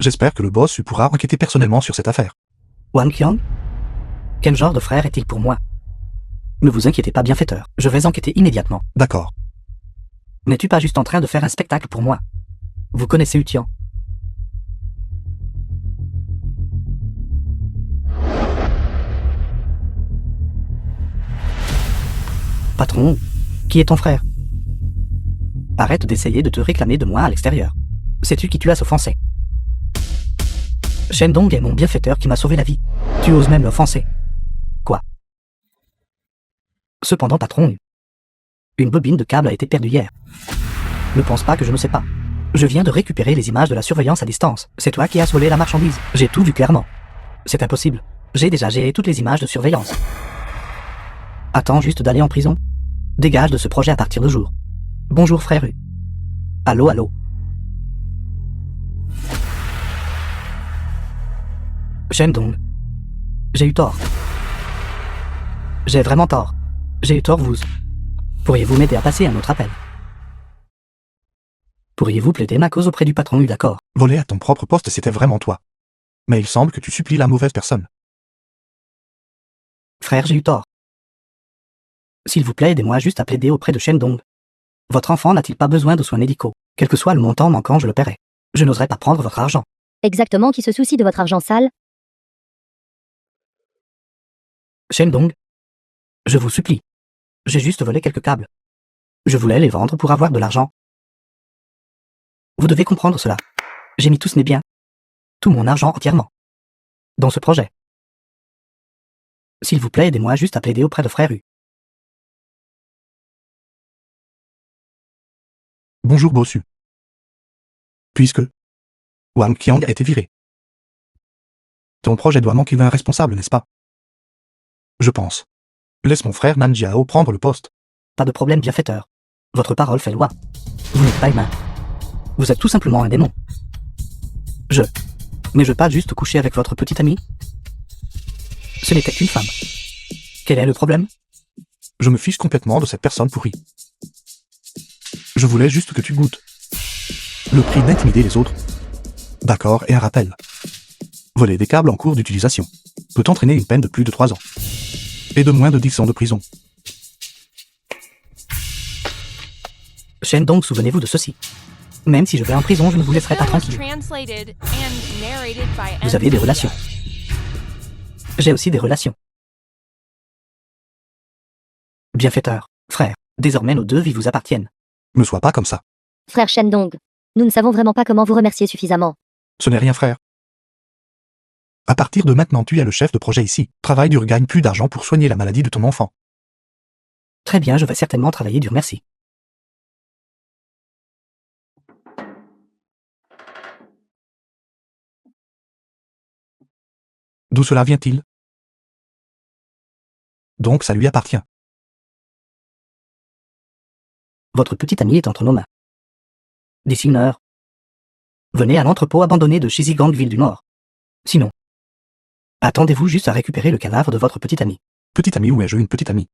J'espère que le boss pourra enquêter personnellement sur cette affaire. Wang Qiang? Quel genre de frère est-il pour moi? Ne vous inquiétez pas, bienfaiteur. Je vais enquêter immédiatement. D'accord. N'es-tu pas juste en train de faire un spectacle pour moi? Vous connaissez Utian? Patron, qui est ton frère? Arrête d'essayer de te réclamer de moi à l'extérieur. Sais-tu qui tu as offensé? Shendong est mon bienfaiteur qui m'a sauvé la vie. Tu oses même l'offenser. Quoi? Cependant, patron, une bobine de câble a été perdue hier. Ne pense pas que je ne sais pas. Je viens de récupérer les images de la surveillance à distance. C'est toi qui as volé la marchandise. J'ai tout vu clairement. C'est impossible. J'ai déjà géré toutes les images de surveillance. Attends juste d'aller en prison. Dégage de ce projet à partir de jour. Bonjour frère U. Allô, allô. Shendong. J'ai eu tort. J'ai vraiment tort. J'ai eu tort, vous. Pourriez-vous m'aider à passer un autre appel? Pourriez-vous plaider ma cause auprès du patron U, d'accord? Voler à ton propre poste, c'était vraiment toi. Mais il semble que tu supplies la mauvaise personne. Frère, j'ai eu tort. S'il vous plaît, aidez-moi juste à plaider auprès de Shendong. Votre enfant n'a-t-il pas besoin de soins médicaux? Quel que soit le montant manquant, je le paierai. Je n'oserais pas prendre votre argent. Exactement, qui se soucie de votre argent sale? Shendong, je vous supplie. J'ai juste volé quelques câbles. Je voulais les vendre pour avoir de l'argent. Vous devez comprendre cela. J'ai mis tous mes biens, tout mon argent entièrement, dans ce projet. S'il vous plaît, aidez-moi juste à plaider auprès de frère U. Bonjour bossu. Puisque Wang Qiang a été viré. Ton projet doit manquer d'un responsable, n'est-ce pas? Je pense. Laisse mon frère Nan Jiao prendre le poste. Pas de problème, bienfaiteur. Votre parole fait loi. Vous n'êtes pas humain. Vous êtes tout simplement un démon. Mais je pas juste coucher avec votre petite amie? Ce n'était qu'une femme. Quel est le problème? Je me fiche complètement de cette personne pourrie. Je voulais juste que tu goûtes le prix d'intimider les autres. D'accord, et un rappel. Voler des câbles en cours d'utilisation peut entraîner une peine de plus de 3 ans. Et de moins de 10 ans de prison. Shendong, souvenez-vous de ceci. Même si je vais en prison, je ne vous laisserai pas Film was tranquille. translated and narrated by Vous avez des M. relations. J'ai aussi des relations. Bienfaiteur, frère, désormais nos deux vies vous appartiennent. Ne sois pas comme ça. Frère Shendong, nous ne savons vraiment pas comment vous remercier suffisamment. Ce n'est rien, frère. À partir de maintenant, tu es le chef de projet ici. Travaille dur, gagne plus d'argent pour soigner la maladie de ton enfant. Très bien, je vais certainement travailler dur, merci. D'où cela vient-il? Donc ça lui appartient. Votre petite amie est entre nos mains. D'ici 1 heure, venez à l'entrepôt abandonné de Shizigang, ville du Nord. Sinon, attendez-vous juste à récupérer le cadavre de votre petite amie. Petite amie, où ai-je une petite amie?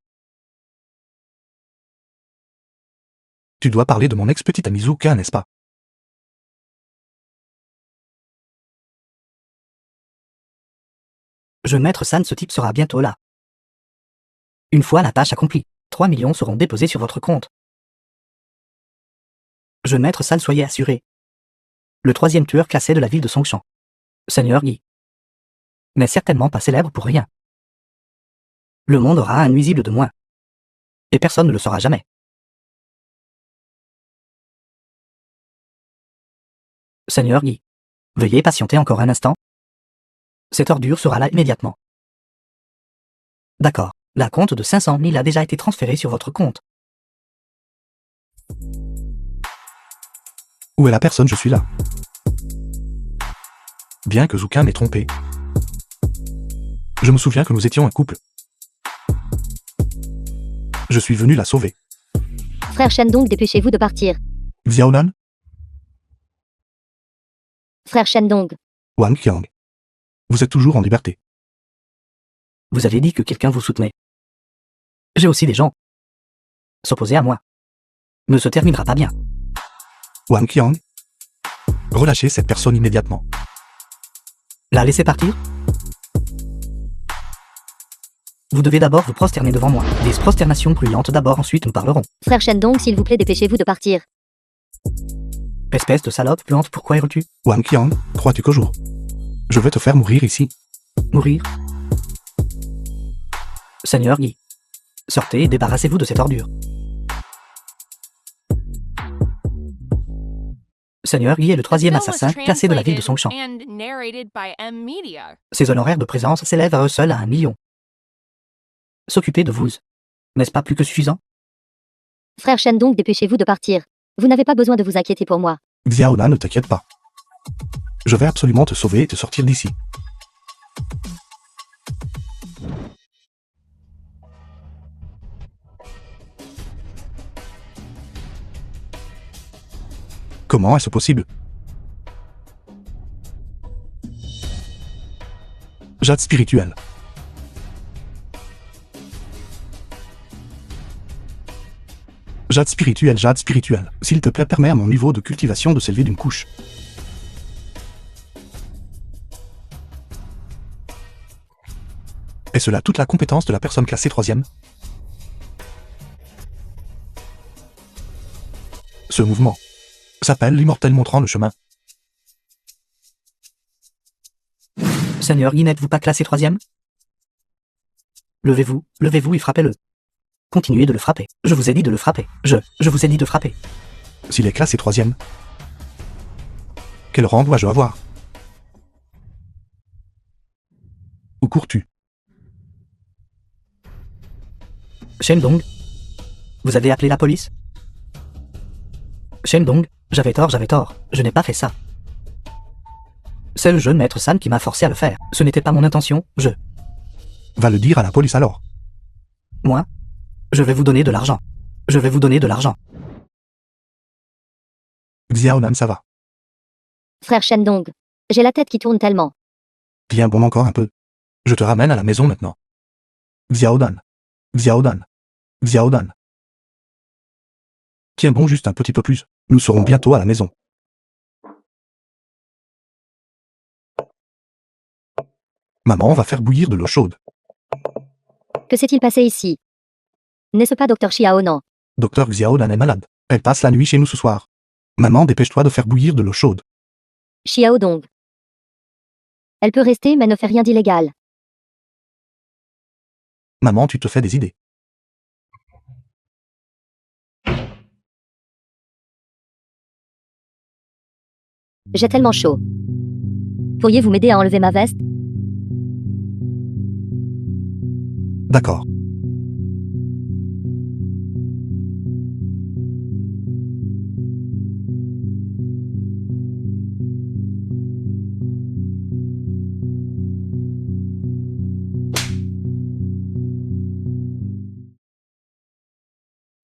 Tu dois parler de mon ex-petite amie Zuka, n'est-ce pas? Maître San, ce type sera bientôt là. Une fois la tâche accomplie, 3 millions seront déposés sur votre compte. Maître San, soyez assuré. Le 3e tueur classé de la ville de Songshan. Seigneur Guy. N'est certainement pas célèbre pour rien. Le monde aura un nuisible de moins. Et personne ne le saura jamais. Seigneur Guy. Veuillez patienter encore un instant. Cette ordure sera là immédiatement. D'accord. La compte de 500 000 a déjà été transférée sur votre compte. Où est la personne? Je suis là. Bien que Zuka m'ait trompé. Je me souviens que nous étions un couple. Je suis venu la sauver. Frère Shendong, dépêchez-vous de partir. Xiaonan, Frère Shendong, Wang Qiang. Vous êtes toujours en liberté. Vous avez dit que quelqu'un vous soutenait. J'ai aussi des gens. S'opposer à moi ne se terminera pas bien. Wang Qiang, relâchez cette personne immédiatement. La laisser partir? Vous devez d'abord vous prosterner devant moi. Des prosternations bruyantes d'abord, ensuite nous parlerons. Frère Shendong, s'il vous plaît, dépêchez-vous de partir. Espèce de salope puante, pourquoi hurles-tu? Wang Qiang, crois-tu qu'au jour je vais te faire mourir ici? Mourir? Seigneur Guy, sortez et débarrassez-vous de cette ordure. Seigneur Guy est le The troisième bill was assassin classé de la ville de translated Songshan. and narrated by M Media. Ses honoraires de présence s'élèvent à eux seuls à 1 million. S'occuper de vous, n'est-ce pas plus que suffisant? Frère Shendong, dépêchez-vous de partir. Vous n'avez pas besoin de vous inquiéter pour moi. Xiaona, ne t'inquiète pas. Je vais absolument te sauver et te sortir d'ici. Comment est-ce possible? Jade spirituelle. Jade spirituelle, jade spirituelle. S'il te plaît, permets à mon niveau de cultivation de s'élever d'une couche. Est-ce là toute la compétence de la personne classée 3e? Ce mouvement s'appelle l'immortel montrant le chemin. Seigneur Guy, n'êtes-vous pas classé 3e? Levez-vous et frappez-le. Continuez de le frapper. Je vous ai dit de le frapper. Je vous ai dit de frapper. S'il est classé 3e, quel rang dois-je avoir? Où cours-tu? Shendong, vous avez appelé la police? Shendong, j'avais tort, je n'ai pas fait ça. C'est le jeune maître San qui m'a forcé à le faire. Ce n'était pas mon intention, Va le dire à la police alors. Moi, je vais vous donner de l'argent. Je vais vous donner de l'argent. Xiaonan, ça va. Frère Shendong, j'ai la tête qui tourne tellement. Tiens bon encore un peu. Je te ramène à la maison maintenant. Xiaodan. Xiaodan. Xiaodan. Tiens bon juste un petit peu plus. Nous serons bientôt à la maison. Maman va faire bouillir de l'eau chaude. Que s'est-il passé ici? N'est-ce pas Dr Xiaonan? Docteur Xiaodan est malade. Elle passe la nuit chez nous ce soir. Maman, dépêche-toi de faire bouillir de l'eau chaude. Xiaodong. Elle peut rester mais ne fait rien d'illégal. Maman, tu te fais des idées. J'ai tellement chaud. Pourriez-vous m'aider à enlever ma veste? D'accord.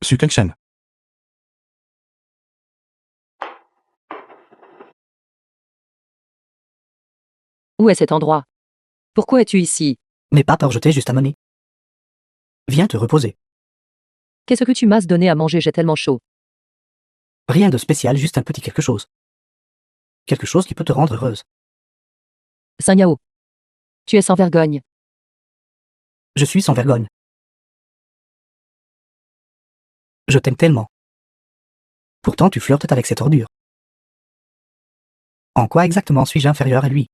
Sukeng-shen. Où est cet endroit? Pourquoi es-tu ici? N'aie pas peur, je t'ai juste amené. Viens te reposer. Qu'est-ce que tu m'as donné à manger? J'ai tellement chaud. Rien de spécial, juste un petit quelque chose. Quelque chose qui peut te rendre heureuse. Saint Yao. Tu es sans vergogne. Je suis sans vergogne. Je t'aime tellement. Pourtant tu flirtes avec cette ordure. En quoi exactement suis-je inférieur à lui?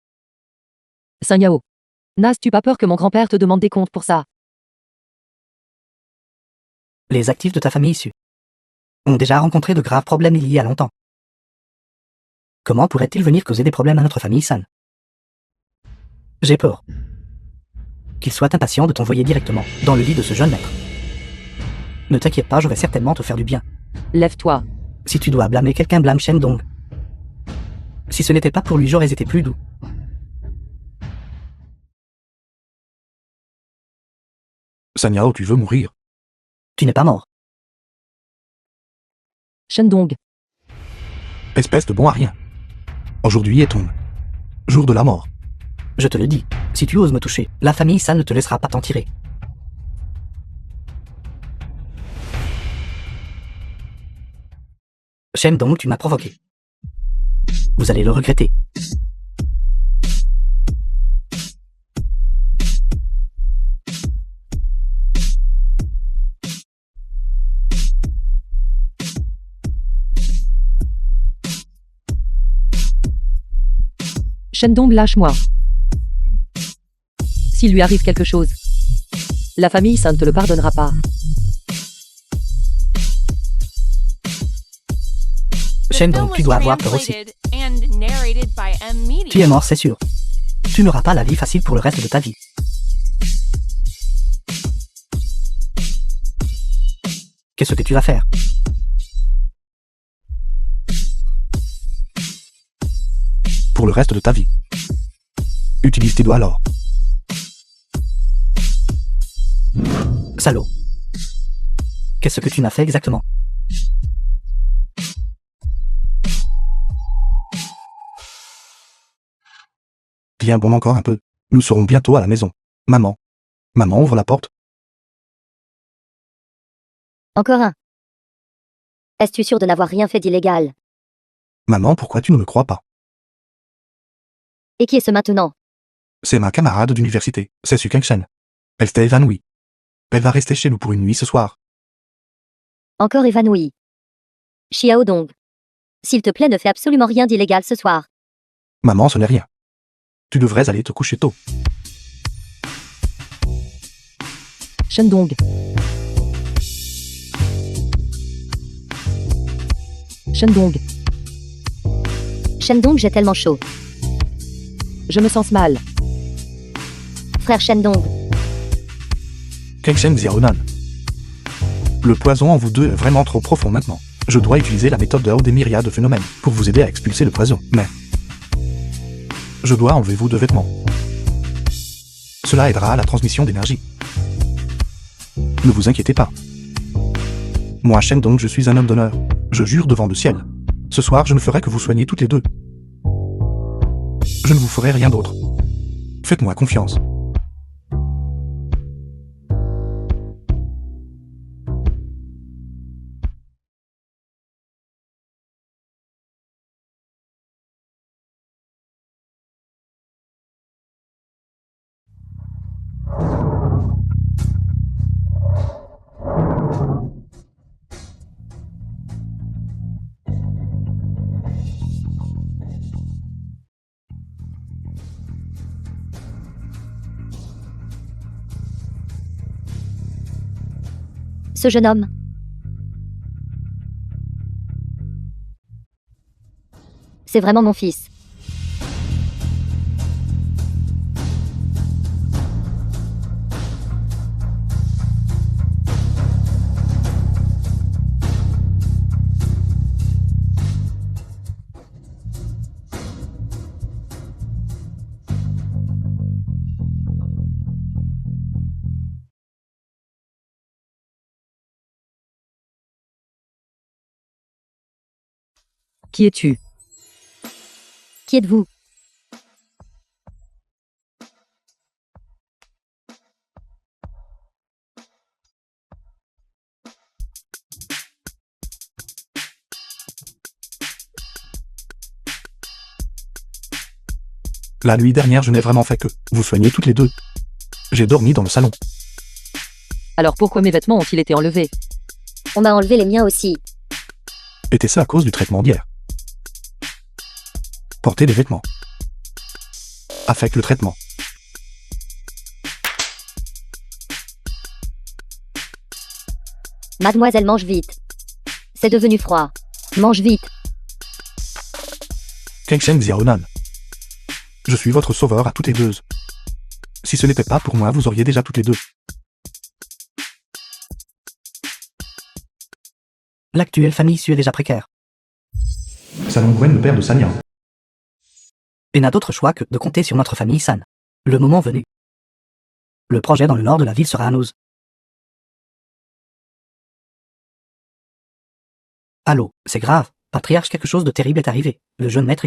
Saint Yao. N'as-tu pas peur que mon grand-père te demande des comptes pour ça? Les actifs de ta famille issue ont déjà rencontré de graves problèmes il y a longtemps. Comment pourrait-il venir causer des problèmes à notre famille San? J'ai peur qu'il soit impatient de t'envoyer directement dans le lit de ce jeune maître. Ne t'inquiète pas, je vais certainement te faire du bien. Lève-toi. Si tu dois blâmer quelqu'un, blâme Shendong. Si ce n'était pas pour lui, j'aurais été plus doux. Sanyao, tu veux mourir? Tu n'es pas mort. Shendong. Espèce de bon à rien. Aujourd'hui est ton jour de la mort. Je te le dis, si tu oses me toucher, la famille San ne te laissera pas t'en tirer. Shendong, tu m'as provoqué. Vous allez le regretter. Shendong, lâche-moi. S'il lui arrive quelque chose, la famille San ne te le pardonnera pas. Shendong, film tu was dois avoir peur aussi. translated and narrated by M Media. Tu es mort, c'est sûr. Tu n'auras pas la vie facile pour le reste de ta vie. Qu'est-ce que tu vas faire? Pour le reste de ta vie. Utilise tes doigts alors. Salaud. Qu'est-ce que tu m'as fait exactement? Bien bon, encore un peu. Nous serons bientôt à la maison. Maman. Maman, ouvre la porte. Encore un. Es-tu sûr de n'avoir rien fait d'illégal? Maman, pourquoi tu ne me crois pas? Et qui est ce maintenant? C'est ma camarade d'université, c'est Su Kengshen. Elle s'est évanouie. Elle va rester chez nous pour une nuit ce soir. Encore évanoui. Xiao Dong. S'il te plaît, ne fais absolument rien d'illégal ce soir. Maman, ce n'est rien. Tu devrais aller te coucher tôt. Shendong. Shendong. Shendong, j'ai tellement chaud. Je me sens mal. Frère Shendong. Kengshen Xiaonan. Le poison en vous deux est vraiment trop profond maintenant. Je dois utiliser la méthode de Hao des myriades de phénomènes pour vous aider à expulser le poison, mais... je dois enlever vos deux vêtements. Cela aidera à la transmission d'énergie. Ne vous inquiétez pas. Moi, Shendong, je suis un homme d'honneur. Je jure devant le ciel. Ce soir, je ne ferai que vous soigner toutes les deux. Je ne vous ferai rien d'autre. Faites-moi confiance. Ce jeune homme. C'est vraiment mon fils. Qui es-tu? Qui êtes-vous? La nuit dernière, je n'ai vraiment fait que vous soigner toutes les deux. J'ai dormi dans le salon. Alors pourquoi mes vêtements ont-ils été enlevés? On m'a enlevé les miens aussi. Était-ce à cause du traitement d'hier? Porter des vêtements. Avec le traitement. Mademoiselle, mange vite. C'est devenu froid. Mange vite. Kengshen Xiaonan. Je suis votre sauveur à toutes les deux. Si ce n'était pas pour moi, vous auriez déjà toutes les deux. L'actuelle famille Su est déjà précaire Salon Gwen, le père de Sanya. et n'a d'autre choix que de compter sur notre famille San. Le moment venu. Le projet dans le nord de la ville sera à nous. Allô, c'est grave. Patriarche, quelque chose de terrible est arrivé. Le jeune maître,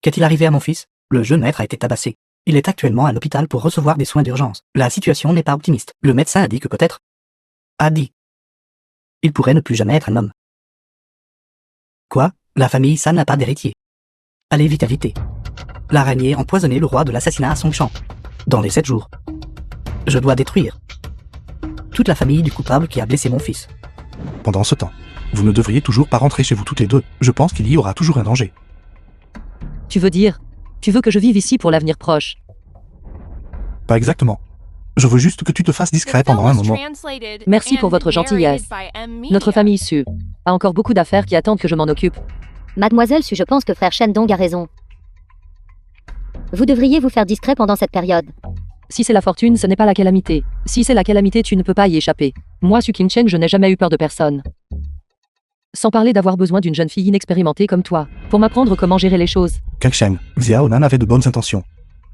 Qu'est-il arrivé à mon fils? Le jeune maître a été tabassé. Il est actuellement à l'hôpital pour recevoir des soins d'urgence. La situation n'est pas optimiste. Le médecin a dit que peut-être... Il pourrait ne plus jamais être un homme. Quoi? La famille San n'a pas d'héritier. Allez vite, inviter. L'araignée empoisonnait le roi de l'assassinat à Songshan. Dans les 7 jours. Je dois détruire toute la famille du coupable qui a blessé mon fils. Pendant ce temps, vous ne devriez toujours pas rentrer chez vous toutes les deux. Je pense qu'il y aura toujours un danger. Tu veux dire? Tu veux que je vive ici pour l'avenir proche? Pas exactement. Je veux juste que tu te fasses The discret film pendant un was moment. translated Merci pour and votre gentillesse. narrated by M. Media. Notre famille Su a encore beaucoup d'affaires qui attendent que je m'en occupe. Mademoiselle Su, je pense que frère Shen Dong a raison. Vous devriez vous faire discret pendant cette période. Si c'est la fortune, ce n'est pas la calamité. Si c'est la calamité, tu ne peux pas y échapper. Moi, Su King Cheng, je n'ai jamais eu peur de personne. Sans parler d'avoir besoin d'une jeune fille inexpérimentée comme toi, pour m'apprendre comment gérer les choses. Kang Shen, Xiao Nan avait de bonnes intentions.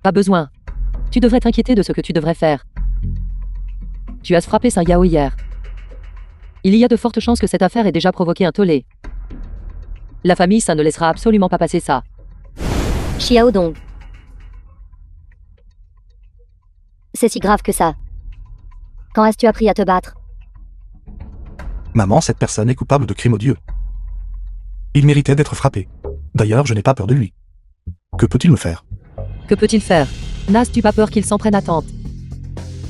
Pas besoin. Tu devrais t'inquiéter de ce que tu devrais faire. Tu as frappé Saint Yao hier. Il y a de fortes chances que cette affaire ait déjà provoqué un tollé. La famille, ça ne laissera absolument pas passer ça. Xiao Dong. C'est si grave que ça. Quand est-ce que tu appris à te battre? Maman, cette personne est coupable de crimes odieux. Il méritait d'être frappé. D'ailleurs, je n'ai pas peur de lui. Que peut-il me faire? Que peut-il faire? N'as-tu pas peur qu'il s'en prenne à tante?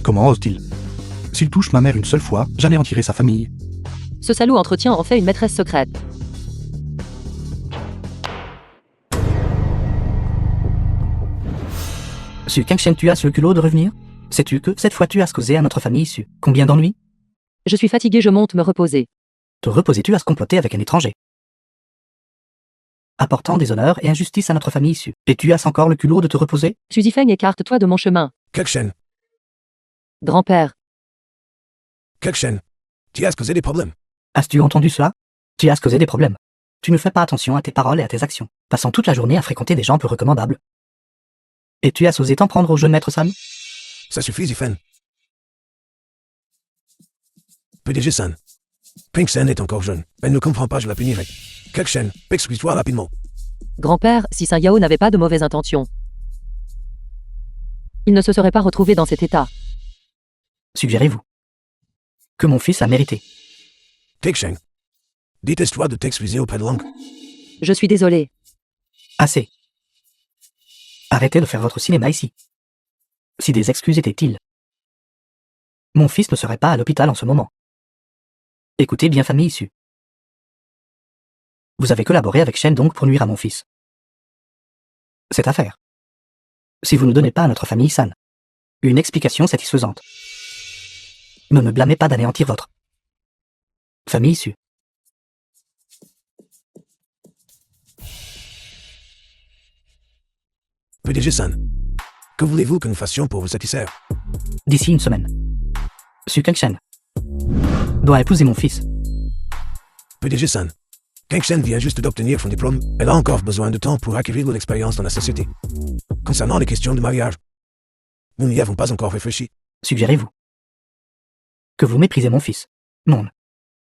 Comment ose-t-il? S'il touche ma mère une seule fois, j'anéantirai sa famille. Ce salaud entretient en fait une maîtresse secrète. Su Kang Shen, tu as le culot de revenir? Sais-tu que cette fois tu as causé à notre famille Su combien d'ennuis? Je suis fatigué, je monte me reposer. Te reposer, tu as comploté avec un étranger, apportant déshonneur et injustice à notre famille Su. Et tu as encore le culot de te reposer? Tu Feng, écarte-toi de mon chemin. Kang Shen, Grand-père, Kang Shen, tu as causé des problèmes. As-tu entendu cela? Tu as causé des problèmes. Tu ne fais pas attention à tes paroles et à tes actions, passant toute la journée à fréquenter des gens peu recommandables. Et tu as osé t'en prendre au jeune maître San? Ça suffit, Zifen. PDG San. Pink Sen est encore jeune. Elle ne comprend pas, je la punirai. Kang Shen, excuse-toi rapidement. grand-père, si Saint Yao n'avait pas de mauvaises intentions, il ne se serait pas retrouvé dans cet état. Suggérez-vous que mon fils a mérité? Kang Shen, déteste-toi de t'excuser auprès de l'oncle. Je suis désolé. Assez. Arrêtez de faire votre cinéma ici. Si des excuses étaient-ils, mon fils ne serait pas à l'hôpital en ce moment. Écoutez bien, famille issue. Vous avez collaboré avec Shen Dong pour nuire à mon fils. Cette affaire. Si vous ne donnez pas à notre famille San une explication satisfaisante, ne me blâmez pas d'anéantir votre famille issue. PDG San, que voulez-vous que nous fassions pour vous satisfaire? D'ici une semaine, Su Kang Shen doit épouser mon fils. PDG San, Kang Shen vient juste d'obtenir son diplôme. Elle a encore besoin de temps pour acquérir de l'expérience dans la société. Concernant les questions de mariage, nous n'y avons pas encore réfléchi. Suggérez-vous que vous méprisez mon fils? Non.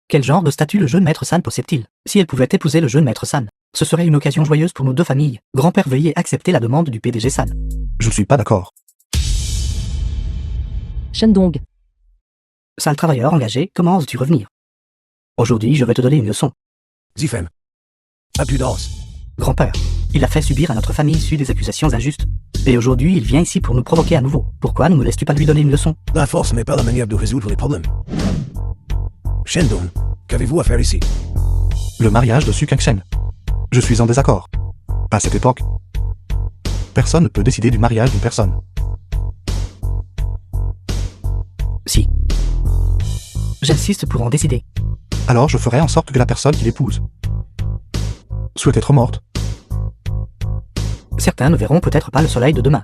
Quel genre de statut le jeune maître San possède-t-il? Si elle pouvait épouser le jeune maître San, ce serait une occasion joyeuse pour nos deux familles. Grand-père, veuillez accepter la demande du PDG San. Je ne suis pas d'accord. Shendong, Sale travailleur engagé, comment oses-tu revenir? Aujourd'hui, je vais te donner une leçon. Zifem, à plus d'os. Grand-père, il a fait subir à notre famille issue des accusations injustes. Et aujourd'hui, il vient ici pour nous provoquer à nouveau. Pourquoi ne me laisses-tu pas lui donner une leçon? La force n'est pas la manière de résoudre les problèmes. Shendong, qu'avez-vous à faire ici? Le mariage de Su Kang Shen. Je suis en désaccord. À cette époque, personne ne peut décider du mariage d'une personne. Si. J'insiste pour en décider. Alors je ferai en sorte que la personne qui l'épouse souhaite être morte. Certains ne verront peut-être pas le soleil de demain.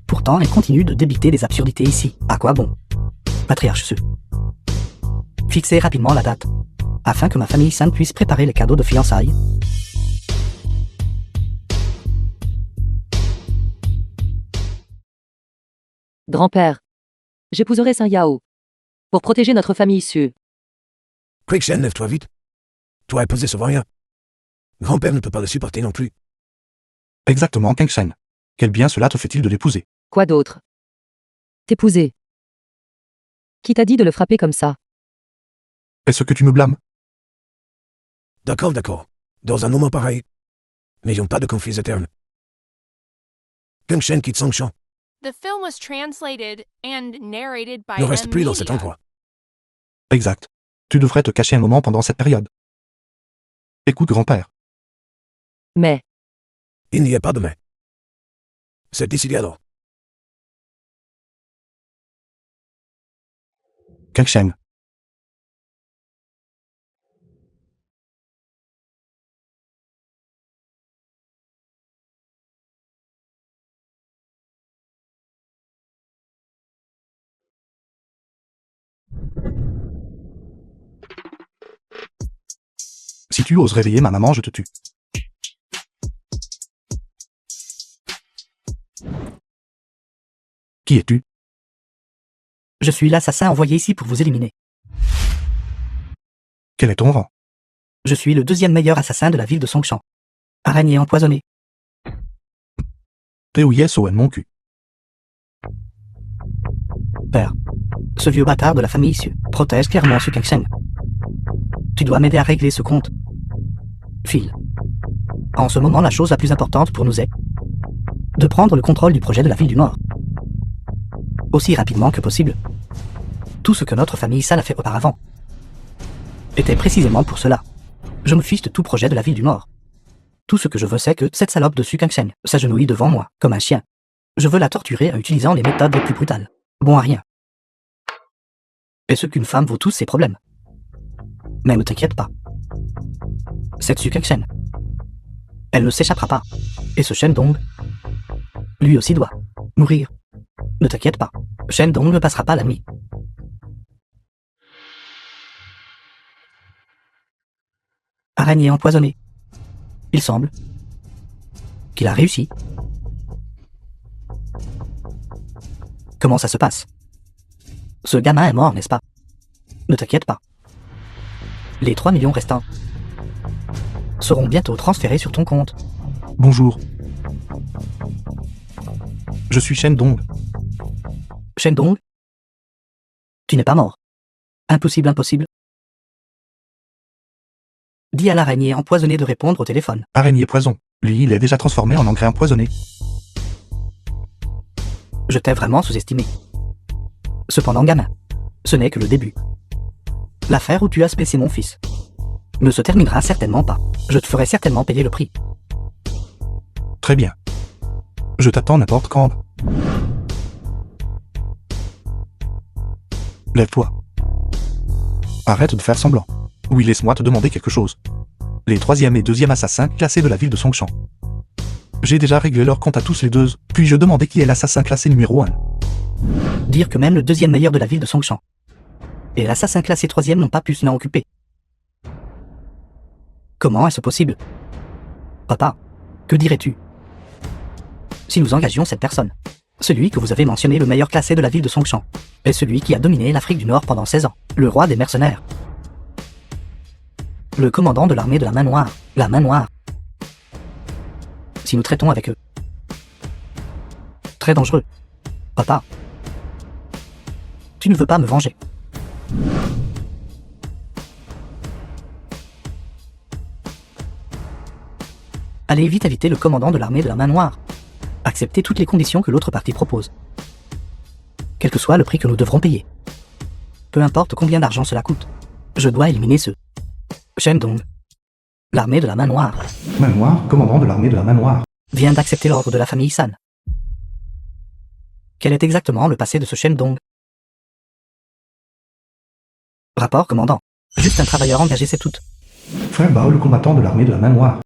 Pourtant, elle continue de débiter des absurdités ici. À quoi bon? Patriarche Su. Fixez rapidement la date, afin que ma famille San puisse préparer les cadeaux de fiançailles. grand-père, j'épouserai Saint Yao pour protéger notre famille issue. Kang Shen, lève-toi vite. Toi épouser ce rien. Grand-père ne peut pas le supporter non plus. Exactement, Kang Shen. Quel bien cela te fait-il de l'épouser? Quoi d'autre? T'épouser. Qui t'a dit de le frapper comme ça? Est-ce que tu me blâmes? D'accord, d'accord. Dans un moment pareil, n'ayons pas de conflits éternes. Kang Shen quitte son champ. The film was translated and narrated by Ne reste M. plus dans cet Media. endroit. Exact. Tu devrais te cacher un moment pendant cette période. Écoute, grand-père. Mais, Il n'y a pas de mais. C'est décidé alors. Kangsheng. Si tu oses réveiller ma maman, je te tue. Qui es-tu? Je suis l'assassin envoyé ici pour vous éliminer. Quel est ton rang? Je suis le deuxième meilleur assassin de la ville de Songshan. Araignée empoisonnée. P-O-I-S-O-N mon cul. Père, ce vieux bâtard de la famille Issue protège clairement ce Kangsheng. Tu dois m'aider à régler ce compte. Phil. En ce moment, la chose la plus importante pour nous est de prendre le contrôle du projet de la ville du Nord. Aussi rapidement que possible. Tout ce que notre famille San a fait auparavant était précisément pour cela. Je me fiche de tout projet de la ville du Nord. Tout ce que je veux, c'est que cette salope de Su Kangsheng s'agenouille devant moi, comme un chien. Je veux la torturer en utilisant les méthodes les plus brutales. Bon à rien. Et ce qu'une femme vaut tous ses problèmes. Mais ne t'inquiète pas. Cette Su Kangsheng, elle ne s'échappera pas. Et ce Shen-Dong, lui aussi doit mourir. Ne t'inquiète pas. Shen-Dong ne passera pas la nuit. Araignée empoisonnée. Il semble qu'il a réussi. Comment ça se passe? Ce gamin est mort, n'est-ce pas? Ne t'inquiète pas. Les 3 millions restants seront bientôt transférés sur ton compte. Bonjour. Je suis Shen-Dong. Shen-Dong? Tu n'es pas mort. Impossible, impossible. Dis à l'araignée empoisonnée de répondre au téléphone. Araignée poison. Lui, il est déjà transformé en engrais empoisonné. Je t'ai vraiment sous-estimé. Cependant, gamin, ce n'est que le début. L'affaire où tu as spécé mon fils ne se terminera certainement pas. Je te ferai certainement payer le prix. Très bien. Je t'attends n'importe quand. Lève-toi. Arrête de faire semblant. Oui, laisse-moi te demander quelque chose. Les 3e et 2e assassins classés de la ville de Songshan. J'ai déjà réglé leur compte à tous les deux, puis je demandais qui est l'assassin classé numéro 1. Dire que même le 2e meilleur de la ville de Songshan et l'assassin classé 3e n'ont pas pu s'en occuper. Comment est-ce possible? Papa, que dirais-tu si nous engagions cette personne? Celui que vous avez mentionné, le meilleur classé de la ville de Songshan, est celui qui a dominé l'Afrique du Nord pendant 16 ans, le roi des mercenaires. Le commandant de l'armée de la main noire, la main noire. Si nous traitons avec eux. Très dangereux. Papa. Tu ne veux pas me venger. Allez vite inviter le commandant de l'armée de la main noire. Acceptez toutes les conditions que l'autre partie propose. Quel que soit le prix que nous devrons payer. Peu importe combien d'argent cela coûte. Je dois éliminer ce Shen-Dong. L'armée de la main noire Main noire, commandant de l'armée de la main noire. vient d'accepter l'ordre de la famille San. Quel est exactement le passé de ce Shen-Dong? Rapport commandant. Juste un travailleur engagé, c'est tout. Frère Bao, le combattant de l'armée de la main noire.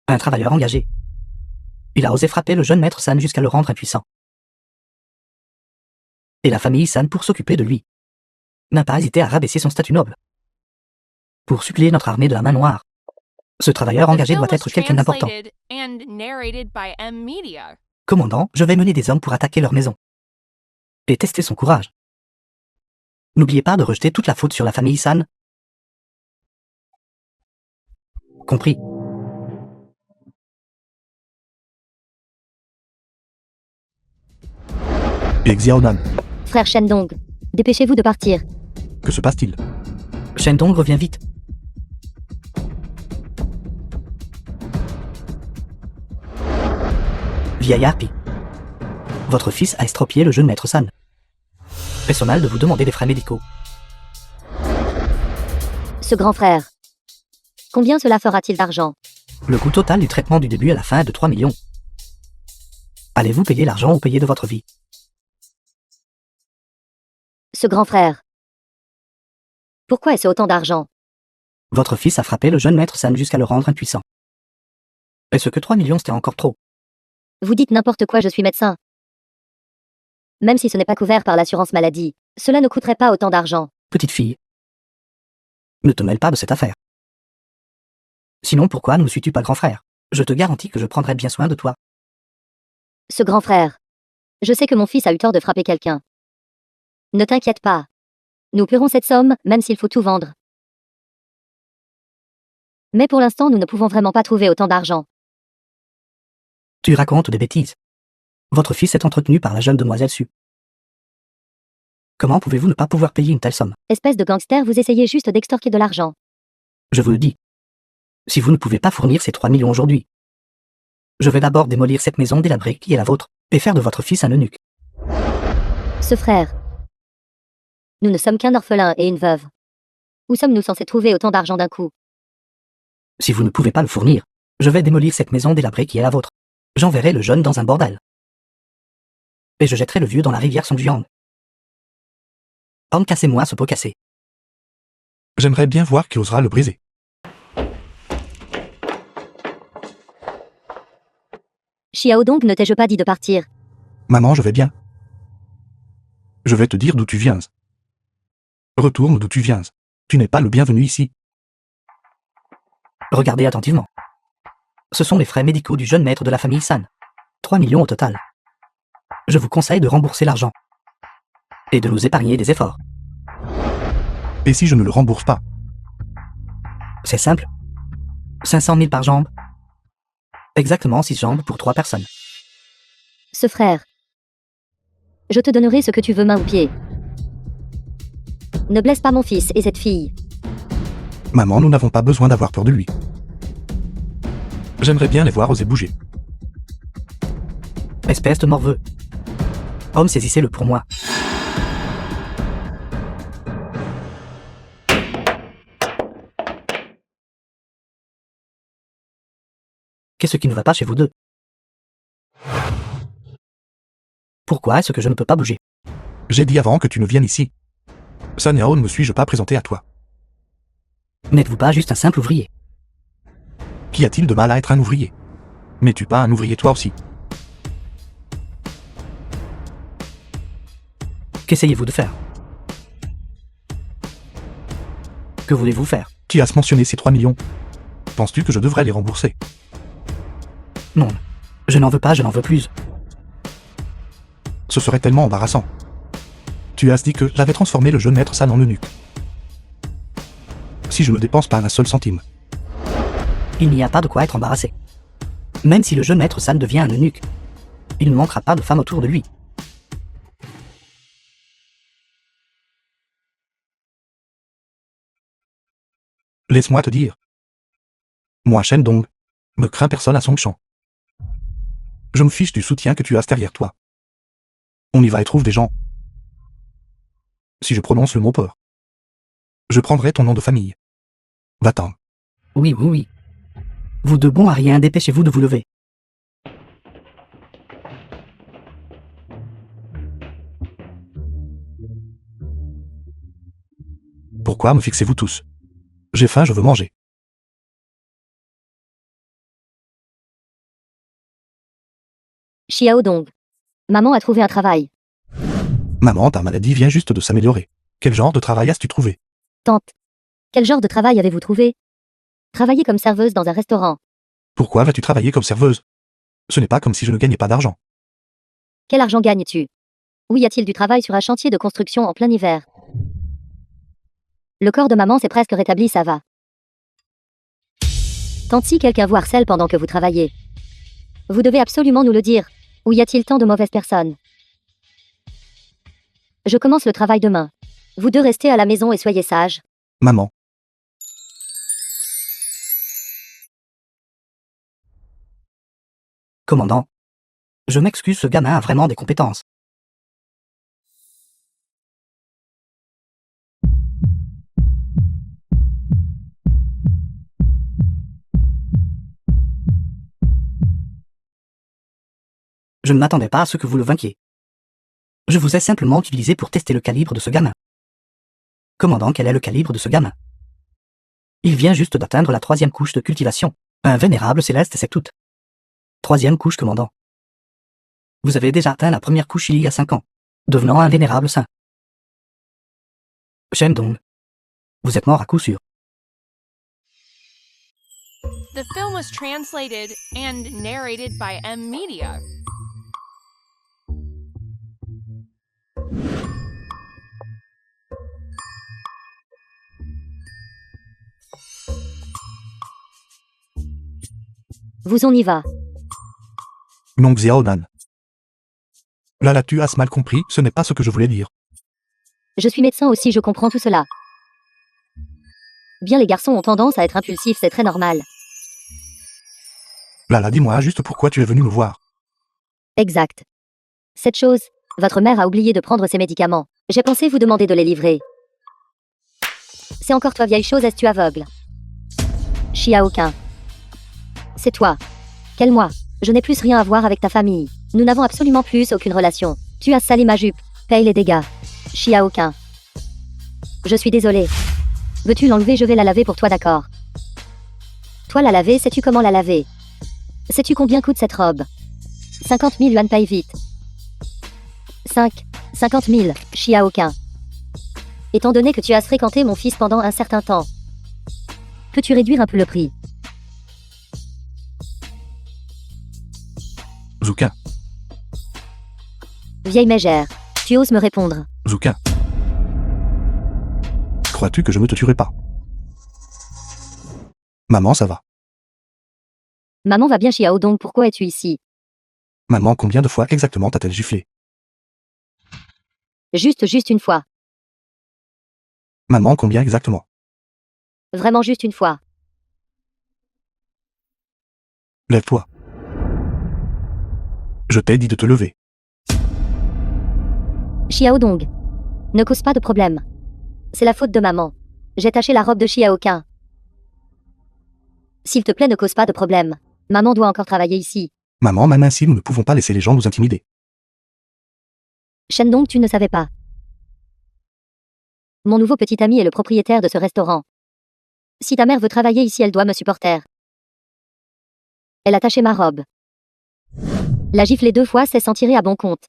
Un travailleur engagé. Il a osé frapper le jeune maître San jusqu'à le rendre impuissant. Et la famille San, pour s'occuper de lui, n'a pas hésité à rabaisser son statut noble. Pour suppléer notre armée de la main noire. Ce travailleur engagé doit être quelqu'un d'important. And narrated by M Media. Commandant, je vais mener des hommes pour attaquer leur maison. Et tester son courage. N'oubliez pas de rejeter toute la faute sur la famille San. Compris. Et Xiaonan, Frère Shen-Dong, dépêchez-vous de partir. que se passe-t-il? Shen-Dong revient vite. Vieille harpie. Votre fils a estropié le jeune maître San. Est-ce mal de vous demander des frais médicaux? Ce grand frère. Combien cela fera-t-il d'argent? Le coût total du traitement du début à la fin est de 3 millions. Allez-vous payer l'argent ou payer de votre vie? Ce grand frère. Pourquoi est-ce autant d'argent? Votre fils a frappé le jeune maître San jusqu'à le rendre impuissant. Est-ce que 3 millions c'était encore trop? Vous dites n'importe quoi, je suis médecin. Même si ce n'est pas couvert par l'assurance maladie, cela ne coûterait pas autant d'argent. Petite fille, ne te mêle pas de cette affaire. Sinon pourquoi ne me suis-tu pas grand frère? Je te garantis que je prendrai bien soin de toi. Ce grand frère. Je sais que mon fils a eu tort de frapper quelqu'un. Ne t'inquiète pas. Nous paierons cette somme, même s'il faut tout vendre. Mais pour l'instant, nous ne pouvons vraiment pas trouver autant d'argent. Tu racontes des bêtises. Votre fils est entretenu par la jeune demoiselle Su. Comment pouvez-vous ne pas pouvoir payer une telle somme? Espèce de gangster, vous essayez juste d'extorquer de l'argent. Je vous le dis. Si vous ne pouvez pas fournir ces 3 millions aujourd'hui, je vais d'abord démolir cette maison délabrée qui est la vôtre, et faire de votre fils un eunuque. Ce frère. Nous ne sommes qu'un orphelin et une veuve. Où sommes-nous censés trouver autant d'argent d'un coup? Si vous ne pouvez pas le fournir, je vais démolir cette maison délabrée qui est la vôtre. J'enverrai le jeune dans un bordel. Et je jetterai le vieux dans la rivière Songjiang. Homme, cassez-moi ce pot cassé. J'aimerais bien voir qui osera le briser. Xiaodong, ne t'ai-je pas dit de partir? Maman, je vais bien. Je vais te dire d'où tu viens. Retourne d'où tu viens. Tu n'es pas le bienvenu ici. Regardez attentivement. Ce sont les frais médicaux du jeune maître de la famille San. 3 millions au total. Je vous conseille de rembourser l'argent. Et de nous épargner des efforts. Et si je ne le rembourse pas? C'est simple. 500 000 par jambe. Exactement 6 jambes pour 3 personnes. Ce frère. Je te donnerai ce que tu veux main ou pied. Ne blesse pas mon fils et cette fille. Maman, nous n'avons pas besoin d'avoir peur de lui. J'aimerais bien les voir oser bouger. Espèce de morveux. Homme, saisissez-le pour moi. Qu'est-ce qui ne va pas chez vous deux? Pourquoi est-ce que je ne peux pas bouger? J'ai dit avant que tu ne viennes ici. San Yao, ne me suis-je pas présenté à toi? N'êtes-vous pas juste un simple ouvrier? Qu'y a-t-il de mal à être un ouvrier? N'es-tu pas un ouvrier toi aussi? Qu'essayez-vous de faire? Que voulez-vous faire? Qui as mentionné ces 3 millions? Penses-tu que je devrais les rembourser? Non, je n'en veux pas, je n'en veux plus. Ce serait tellement embarrassant. Tu as dit que j'avais transformé le jeune maître San en eunuque. Si je ne dépense pas un seul centime. Il n'y a pas de quoi être embarrassé. Même si le jeune maître San devient un eunuque, il ne manquera pas de femmes autour de lui. Laisse-moi te dire. Moi, Shendong, ne crains personne à Songshan. Je me fiche du soutien que tu as derrière toi. On y va et trouve des gens. Si je prononce le mot peur, je prendrai ton nom de famille. Va-t'en. Oui, oui, oui. Vous deux bons à rien, dépêchez-vous de vous lever. Pourquoi me fixez-vous tous? J'ai faim, je veux manger. Xiaodong. Maman a trouvé un travail. Maman, ta maladie vient juste de s'améliorer. Quel genre de travail as-tu trouvé? Tante. Quel genre de travail avez-vous trouvé? Travailler comme serveuse dans un restaurant. Pourquoi vas-tu travailler comme serveuse? Ce n'est pas comme si je ne gagnais pas d'argent. Quel argent gagnes-tu? Où y a-t-il du travail sur un chantier de construction en plein hiver? Le corps de maman s'est presque rétabli, ça va. Tante, si quelqu'un vous harcèle pendant que vous travaillez, vous devez absolument nous le dire. Où y a-t-il tant de mauvaises personnes? Je commence le travail demain. Vous deux restez à la maison et soyez sages. Maman. Commandant. Je m'excuse, ce gamin a vraiment des compétences. Je ne m'attendais pas à ce que vous le vainquiez. Je vous ai simplement utilisé pour tester le calibre de ce gamin. Commandant, quel est le calibre de ce gamin? Il vient juste d'atteindre la 3e couche de cultivation. Un vénérable céleste, c'est tout. 3e couche, commandant. Vous avez déjà atteint la 1re couche il y a 5 ans, devenant un vénérable saint. Shendong, vous êtes mort à coup sûr. The film was translated and narrated by M Media. Vous on y va. Non Xiaonan. Là tu as mal compris, ce n'est pas ce que je voulais dire. Je suis médecin aussi, je comprends tout cela. Bien, les garçons ont tendance à être impulsifs, c'est très normal. Là dis-moi juste pourquoi tu es venu me voir. Exact. Cette chose, votre mère a oublié de prendre ses médicaments. J'ai pensé vous demander de les livrer. C'est encore toi, vieille chose, est-ce tu aveugle? Xiaoqun. C'est toi. Quel moi? Je n'ai plus rien à voir avec ta famille. Nous n'avons absolument plus aucune relation. Tu as sali ma jupe. Paye les dégâts. Xiaoqun. Je suis désolée. Veux-tu l'enlever? Je vais la laver pour toi, d'accord? Toi la laver, sais-tu comment la laver? Sais-tu combien coûte cette robe? 50 000 yuan, paye vite. 50 000, Xiaoqun. Étant donné que tu as fréquenté mon fils pendant un certain temps, peux-tu réduire un peu le prix? Zouka. Vieille mégère, tu oses me répondre? Zouka. Crois-tu que je ne te tuerai pas? Maman, ça va. Maman va bien, Xiao, donc pourquoi es-tu ici? Maman, combien de fois exactement t'a-t-elle giflé? Juste une fois. Maman, combien exactement? Vraiment juste une fois. Lève-toi. Je t'ai dit de te lever. Xiao Dong. Ne cause pas de problème. C'est la faute de maman. J'ai taché la robe de Xiaoqun. S'il te plaît, ne cause pas de problème. Maman doit encore travailler ici. Maman, même ainsi, nous ne pouvons pas laisser les gens nous intimider. Shendong, tu ne savais pas. Mon nouveau petit ami est le propriétaire de ce restaurant. Si ta mère veut travailler ici, elle doit me supporter. Elle a taché ma robe. La gifler 2 fois, c'est s'en tirer à bon compte.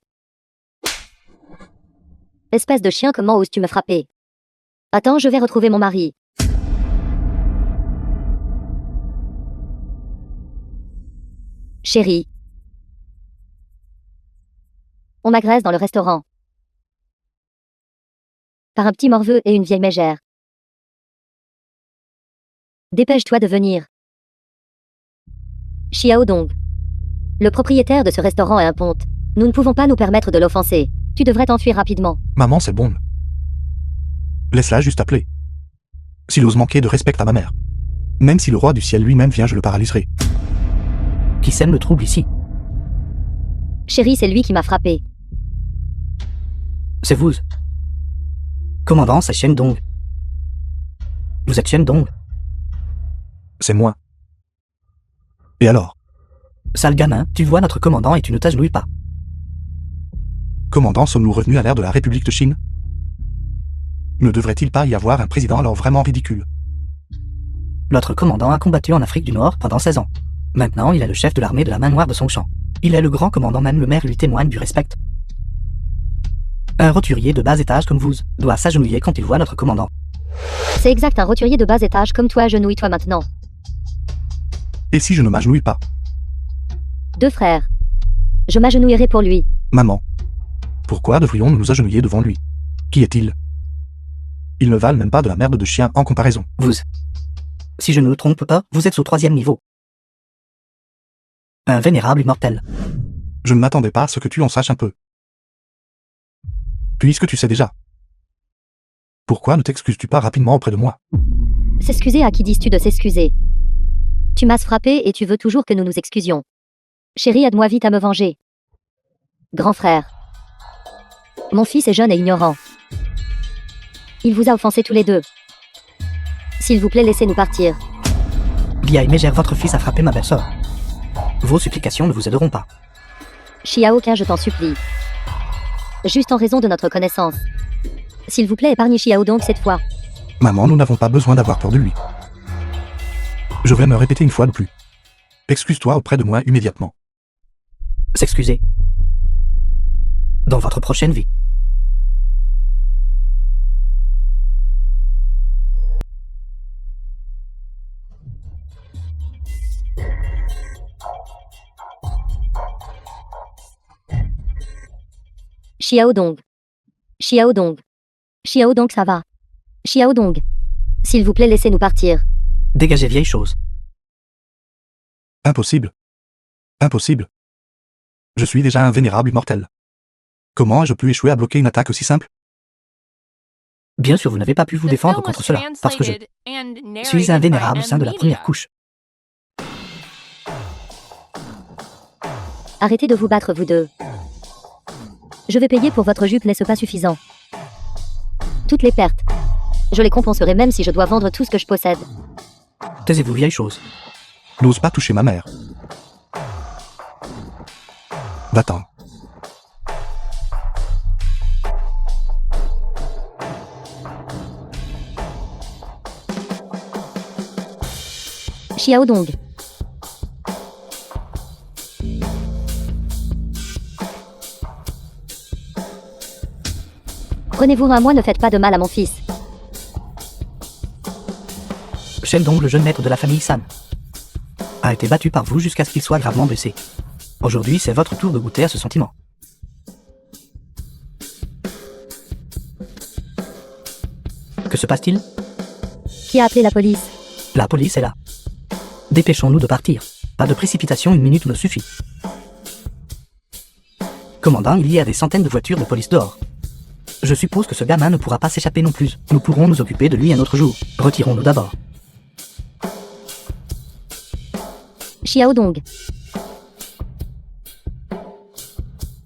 Espèce de chien, comment oses-tu me frapper? Attends, je vais retrouver mon mari. Chérie. On m'agresse dans le restaurant. Par un petit morveux et une vieille mégère. Dépêche-toi de venir. Xiao Dong. Le propriétaire de ce restaurant est un ponte. Nous ne pouvons pas nous permettre de l'offenser. Tu devrais t'enfuir rapidement. Maman, c'est bon. Laisse-la juste appeler. S'il ose manquer de respect à ma mère. Même si le roi du ciel lui-même vient, je le paralyserai. Qui sème le trouble ici? Chérie, c'est lui qui m'a frappé. C'est vous. Commandant, c'est Shendong. Vous êtes Shendong? C'est moi. Et alors? Sale gamin, tu vois notre commandant et tu ne t'agenouilles pas. Commandant, sommes-nous revenus à l'ère de la République de Chine? Ne devrait-il pas y avoir un président alors vraiment ridicule? Notre commandant a combattu en Afrique du Nord pendant 16 ans. Maintenant, il est le chef de l'armée de la main noire de son champ. Il est le grand commandant, même le maire lui témoigne du respect. Un roturier de bas étage comme vous doit s'agenouiller quand il voit notre commandant. C'est exact, un roturier de bas étage comme toi, agenouille-toi maintenant. Et si je ne m'agenouille pas? 2 frères. Je m'agenouillerai pour lui. Maman. Pourquoi devrions-nous nous agenouiller devant lui? Qui est-il? Ils ne valent même pas de la merde de chien en comparaison. Vous. Si je ne me trompe pas, vous êtes au 3e niveau. Un vénérable immortel. Je ne m'attendais pas à ce que tu en saches un peu. Puisque tu sais déjà. Pourquoi ne t'excuses-tu pas rapidement auprès de moi? S'excuser, à qui dis-tu de s'excuser? Tu m'as frappé et tu veux toujours que nous nous excusions. Chérie, aide-moi vite à me venger. Grand frère. Mon fils est jeune et ignorant. Il vous a offensés tous les deux. S'il vous plaît, laissez-nous partir. Vieille mégère, votre fils a frappé ma belle-sœur. Vos supplications ne vous aideront pas. Xiaoqun, je t'en supplie. Juste en raison de notre connaissance. S'il vous plaît, épargnez Xiaodong cette fois. Maman, nous n'avons pas besoin d'avoir peur de lui. Je vais me répéter une fois de plus. Excuse-toi auprès de moi immédiatement. S'excuser. Dans votre prochaine vie. Xiaodong. Xiaodong. Xiaodong, ça va. Xiaodong. S'il vous plaît, laissez-nous partir. Dégagez, vieille chose. Impossible. Impossible. Je suis déjà un vénérable mortel. Comment ai-je pu échouer à bloquer une attaque aussi simple? Bien sûr, vous n'avez pas pu vous The défendre film was contre cela, parce que je translated and suis un narrated by vénérable saint de la première M-Media. couche. Arrêtez de vous battre, vous deux. Je vais payer pour votre jupe, n'est-ce pas suffisant? Toutes les pertes. Je les compenserai même si je dois vendre tout ce que je possède. Taisez-vous, vieille chose. N'ose pas toucher ma mère. Va-t'en. Xiaodong. Prenez-vous à moi, ne faites pas de mal à mon fils. Sheldong, le jeune maître de la famille San, a été battu par vous jusqu'à ce qu'il soit gravement blessé. Aujourd'hui, c'est votre tour de goûter à ce sentiment. Que se passe-t-il? Qui a appelé la police? La police est là. Dépêchons-nous de partir. Pas de précipitation, une minute me suffit. Commandant, il y a des centaines de voitures de police dehors. Je suppose que ce gamin ne pourra pas s'échapper non plus. Nous pourrons nous occuper de lui un autre jour. Retirons-nous d'abord. Xiaodong.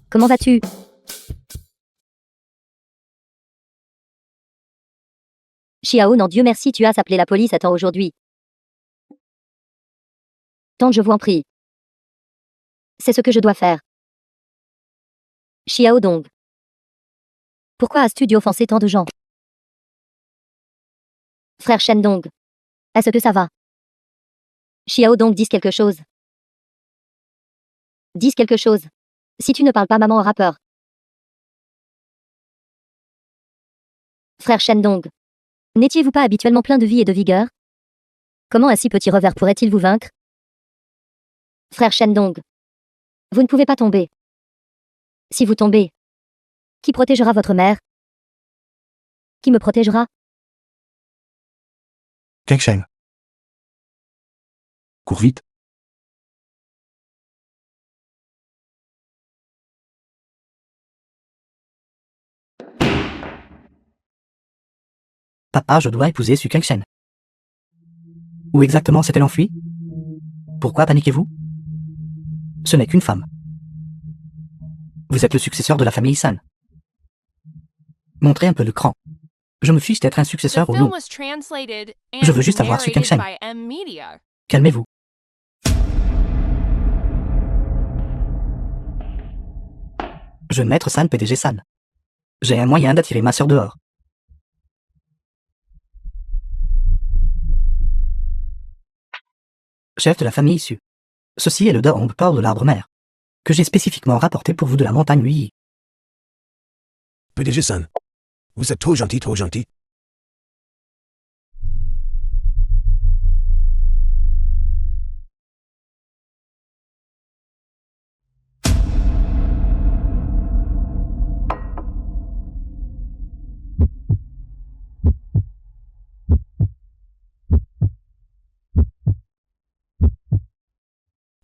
Comment vas-tu? Xiao, non, Dieu merci, tu as appelé la police à temps aujourd'hui. Tante, je vous en prie. C'est ce que je dois faire. Xiaodong. Pourquoi as-tu offensé tant de gens? Frère Shendong. Est-ce que ça va? Xiaodong, dis quelque chose. Dis quelque chose. Si tu ne parles pas, maman aura peur. Frère Shendong. N'étiez-vous pas habituellement plein de vie et de vigueur? Comment un si petit revers pourrait-il vous vaincre? Frère Shendong. Vous ne pouvez pas tomber. Si vous tombez, qui protégera votre mère? Qui me protégera? Kengsheng. Cours vite. Papa, je dois épouser Su Kengchen. Où exactement s'est-elle enfuie? Pourquoi paniquez-vous? Ce n'est qu'une femme. Vous êtes le successeur de la famille San. Montrez un peu le cran. Je me fiche d'être un The successeur ou film non. was translated Je veux and juste avoir Su narrated Kengchen. by M-Media. Calmez-vous. Jeune maître San, PDG San. J'ai un moyen d'attirer ma sœur dehors. Chef de la famille issue. Ceci est le Daomb port de l'arbre mère, que j'ai spécifiquement rapporté pour vous de la montagne Ui. PDG San, vous êtes trop gentil, trop gentil.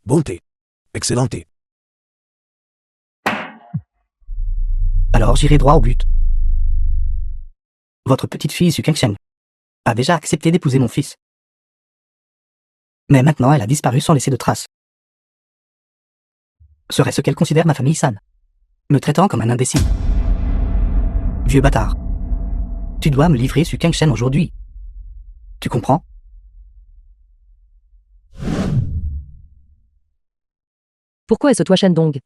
Bonté. Excellenté. Alors j'irai droit au but. Votre petite fille Su Kengchen a déjà accepté d'épouser mon fils. Mais maintenant elle a disparu sans laisser de traces. Serait-ce qu'elle considère ma famille San, me traitant comme un imbécile? Vieux bâtard. Tu dois me livrer Su Kengchen aujourd'hui. Tu comprends? Pourquoi est-ce toi Shendong?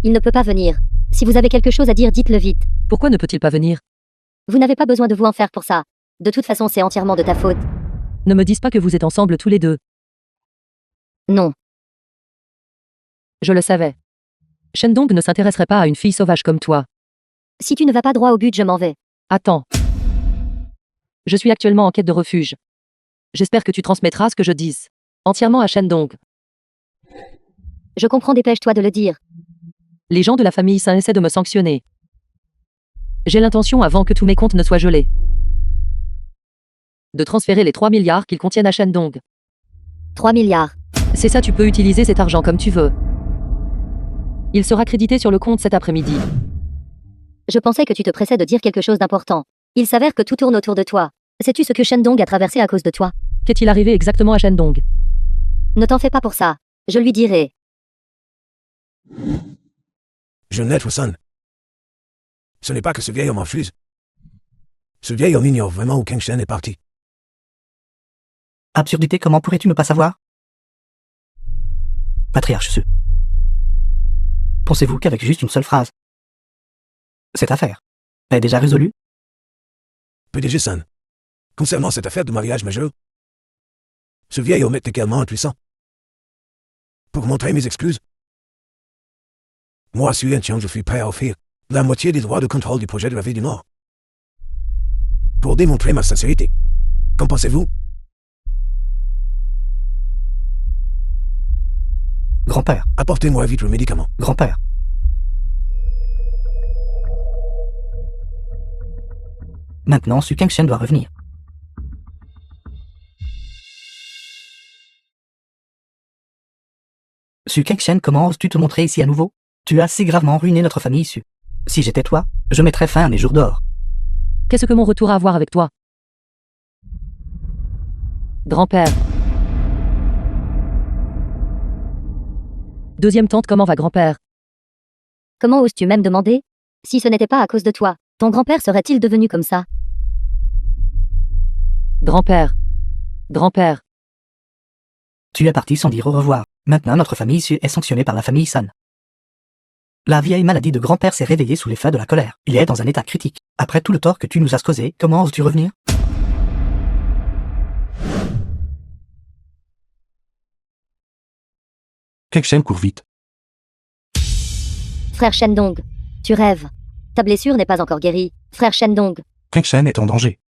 Il ne peut pas venir. Si vous avez quelque chose à dire, dites-le vite. Pourquoi ne peut-il pas venir? Vous n'avez pas besoin de vous en faire pour ça. De toute façon, c'est entièrement de ta faute. Ne me dites pas que vous êtes ensemble tous les deux. Non. Je le savais. Shendong ne s'intéresserait pas à une fille sauvage comme toi. Si tu ne vas pas droit au but, je m'en vais. Attends. Je suis actuellement en quête de refuge. J'espère que tu transmettras ce que je dise. Entièrement à Shendong. Je comprends, dépêche-toi de le dire. Les gens de la famille Sain essaient de me sanctionner. J'ai l'intention, avant que tous mes comptes ne soient gelés, de transférer les 3 milliards qu'ils contiennent à Shendong. 3 milliards. C'est ça, tu peux utiliser cet argent comme tu veux. Il sera crédité sur le compte cet après-midi. Je pensais que tu te pressais de dire quelque chose d'important. Il s'avère que tout tourne autour de toi. Sais-tu ce que Shendong a traversé à cause de toi? Qu'est-il arrivé exactement à Shendong? Ne t'en fais pas pour ça. Je lui dirai. Jeannette Wasson. Ce n'est pas que ce vieil homme refuse. Ce vieil homme ignore vraiment où Kang Shen est parti. Absurdité, comment pourrais-tu ne pas savoir? Patriarche Ce. Pensez-vous qu'avec juste une seule phrase, cette affaire est déjà résolue? PDG Sun. Concernant cette affaire de mariage majeur, ce vieil homme est également impuissant. Pour montrer mes excuses, moi, Suen Chiang, je suis prêt à offrir la moitié des droits de contrôle du projet de la ville du Nord. Pour démontrer ma sincérité. Qu'en pensez-vous? Grand-père, Apportez-moi vite le médicament. grand-père. Maintenant, Su Kengshen doit revenir. Su Kengshen, comment oses-tu te montrer ici à nouveau? Tu as si gravement ruiné notre famille, Su. Si j'étais toi, je mettrais fin à mes jours d'or. Qu'est-ce que mon retour a à voir avec toi? Grand-père. Deuxième tante, comment va grand-père? Comment oses-tu même demander? Si ce n'était pas à cause de toi, ton grand-père serait-il devenu comme ça? Grand-père. Grand-père. Tu es parti sans dire au revoir. Maintenant, notre famille Su est sanctionnée par la famille San. La vieille maladie de grand-père s'est réveillée sous l'effet de la colère. Il est dans un état critique. Après tout le tort que tu nous as causé, comment oses-tu revenir? Kang Shen court vite. Frère Shendong, tu rêves. Ta blessure n'est pas encore guérie. Frère Shendong, Kang Shen est en danger.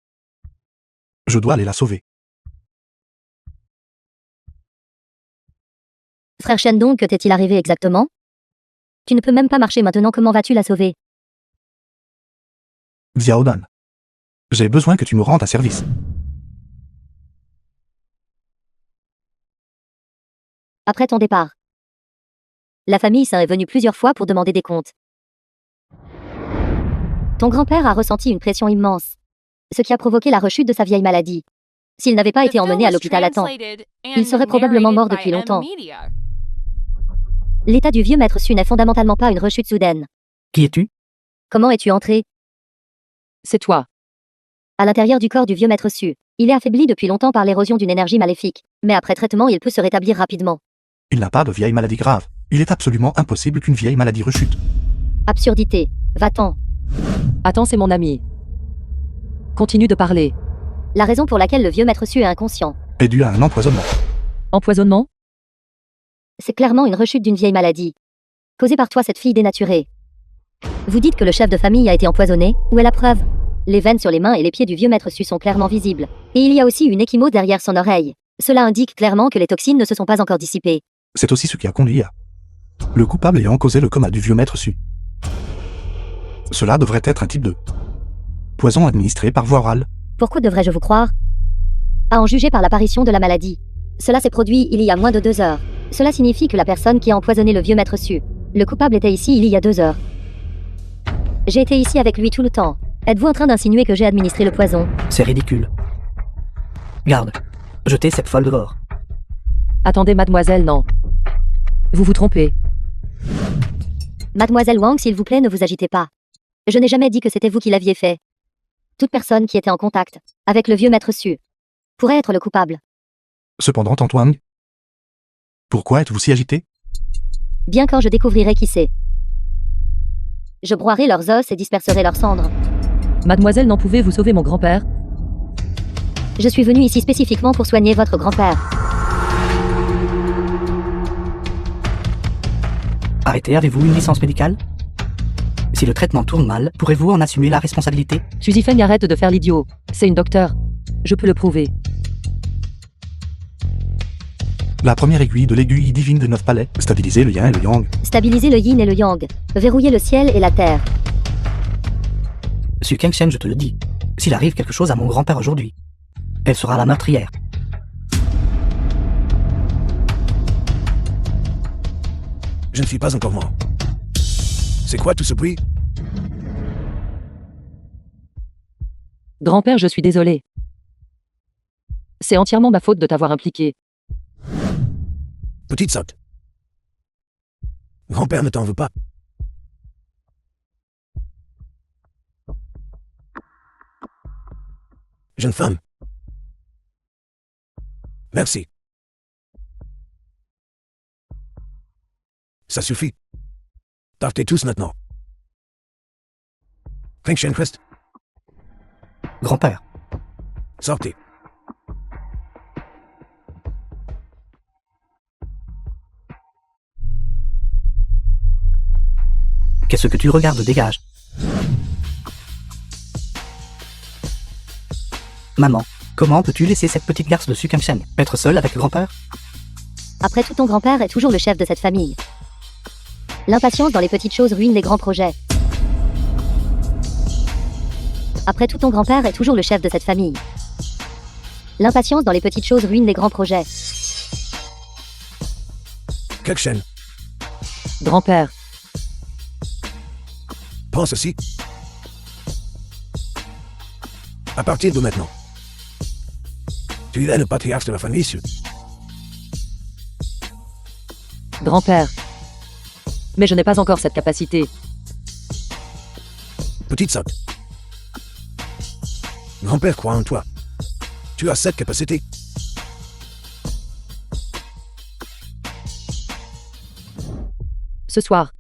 Je dois aller la sauver. frère Shendong, que t'est-il arrivé exactement? Tu ne peux même pas marcher maintenant, comment vas-tu la sauver? Xiaodan. J'ai besoin que tu me rendes un service. Après ton départ. La famille Sain est venue plusieurs fois pour demander des comptes. Ton grand-père a ressenti une pression immense, ce qui a provoqué la rechute de sa vieille maladie. S'il n'avait pas été emmené à l'hôpital à temps, il serait probablement mort depuis longtemps. L'état du vieux maître Su n'est fondamentalement pas une rechute soudaine. Qui es-tu? Comment es-tu entré C'est toi. à l'intérieur du corps du vieux maître Su? Il est affaibli depuis longtemps par l'érosion d'une énergie maléfique, mais après traitement il peut se rétablir rapidement. Il n'a pas de vieille maladie grave. Il est absolument impossible qu'une vieille maladie rechute. Absurdité. Va-t'en. Attends, c'est mon ami. Continue de parler. La raison pour laquelle le vieux maître Su est inconscient, Est dû à un empoisonnement. Empoisonnement? c'est clairement une rechute d'une vieille maladie. Causée par toi, cette fille dénaturée. Vous dites que le chef de famille a été empoisonné, où est la preuve? Les veines sur les mains et les pieds du vieux maître Su sont clairement visibles. Et il y a aussi une échymose derrière son oreille. Cela indique clairement que les toxines ne se sont pas encore dissipées. C'est aussi ce qui a conduit à le coupable ayant causé le coma du vieux maître Su. Cela devrait être un type de poison administré par voie orale. Pourquoi devrais-je vous croire? À en juger par l'apparition de la maladie. Cela s'est produit il y a moins de 2 heures. Cela signifie que la personne qui a empoisonné le vieux maître Su, le coupable était ici il y a 2 heures. J'ai été ici avec lui tout le temps. Êtes-vous en train d'insinuer que j'ai administré le poison? C'est ridicule. Garde. Jetez cette folle dehors. Attendez, mademoiselle, non. Vous vous trompez. Mademoiselle Wang, s'il vous plaît, ne vous agitez pas. Je n'ai jamais dit que c'était vous qui l'aviez fait. Toute personne qui était en contact avec le vieux maître Su pourrait être le coupable. Cependant, Antoine, pourquoi êtes-vous si agité? Bien quand je découvrirai qui c'est. Je broierai leurs os et disperserai leurs cendres. Mademoiselle, n'en pouvez-vous sauver mon grand-père? Je suis venu ici spécifiquement pour soigner votre grand-père. Arrêtez, avez-vous une licence médicale? Si le traitement tourne mal, pourrez-vous en assumer la responsabilité? Suzy Feng, arrête de faire l'idiot. C'est une docteure. Je peux le prouver. La première aiguille de l'aiguille divine de 9 palais. Stabiliser le yin et le yang. Stabiliser le yin et le yang. Verrouiller le ciel et la terre. Su Kengshen, je te le dis. S'il arrive quelque chose à mon grand-père aujourd'hui, elle sera la meurtrière. Je ne suis pas encore mort. C'est quoi tout ce bruit? Grand-père, je suis désolé. C'est entièrement ma faute de t'avoir impliqué. Petite sotte. Grand-père ne t'en veut pas. Jeune femme. Merci. Ça suffit. Partez tous maintenant. Kengshen Crest, Grand-père, sortez. qu'est-ce que tu regardes? Dégage. Maman, comment peux-tu laisser cette petite garce de Su Kengshen être seule avec grand-père? Après tout, ton grand-père est toujours le chef de cette famille. L'impatience dans les petites choses ruine les grands projets. Après tout, ton grand-père est toujours le chef de cette famille. L'impatience dans les petites choses ruine les grands projets. Kengshen, Grand-père, prends ceci. À partir de maintenant, tu es le patriarche de la famille, Su. grand-père. Mais je n'ai pas encore cette capacité. Petite sotte. Grand-père croit en toi. Tu as cette capacité. Ce soir,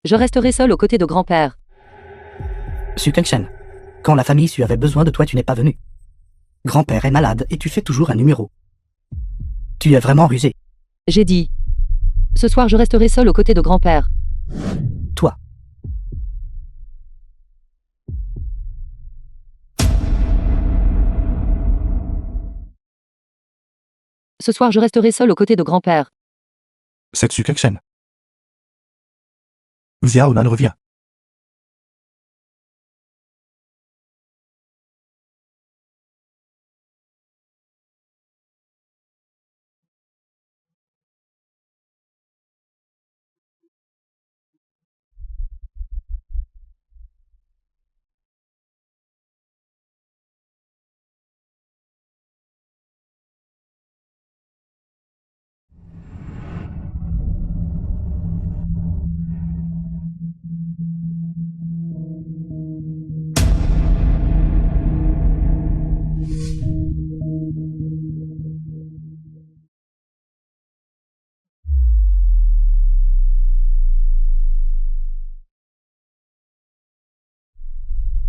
je resterai seul aux côtés de grand-père. Su Kengshen, quand la famille Su avait besoin de toi, tu n'es pas venu. Grand-père est malade et tu fais toujours un numéro. Tu es vraiment rusé. J'ai dit. Ce soir, je resterai seul aux côtés de grand-père. Toi. Ce soir, je resterai seul aux côtés de grand-père. C'est Su Kengshen. Xiao Nan revient.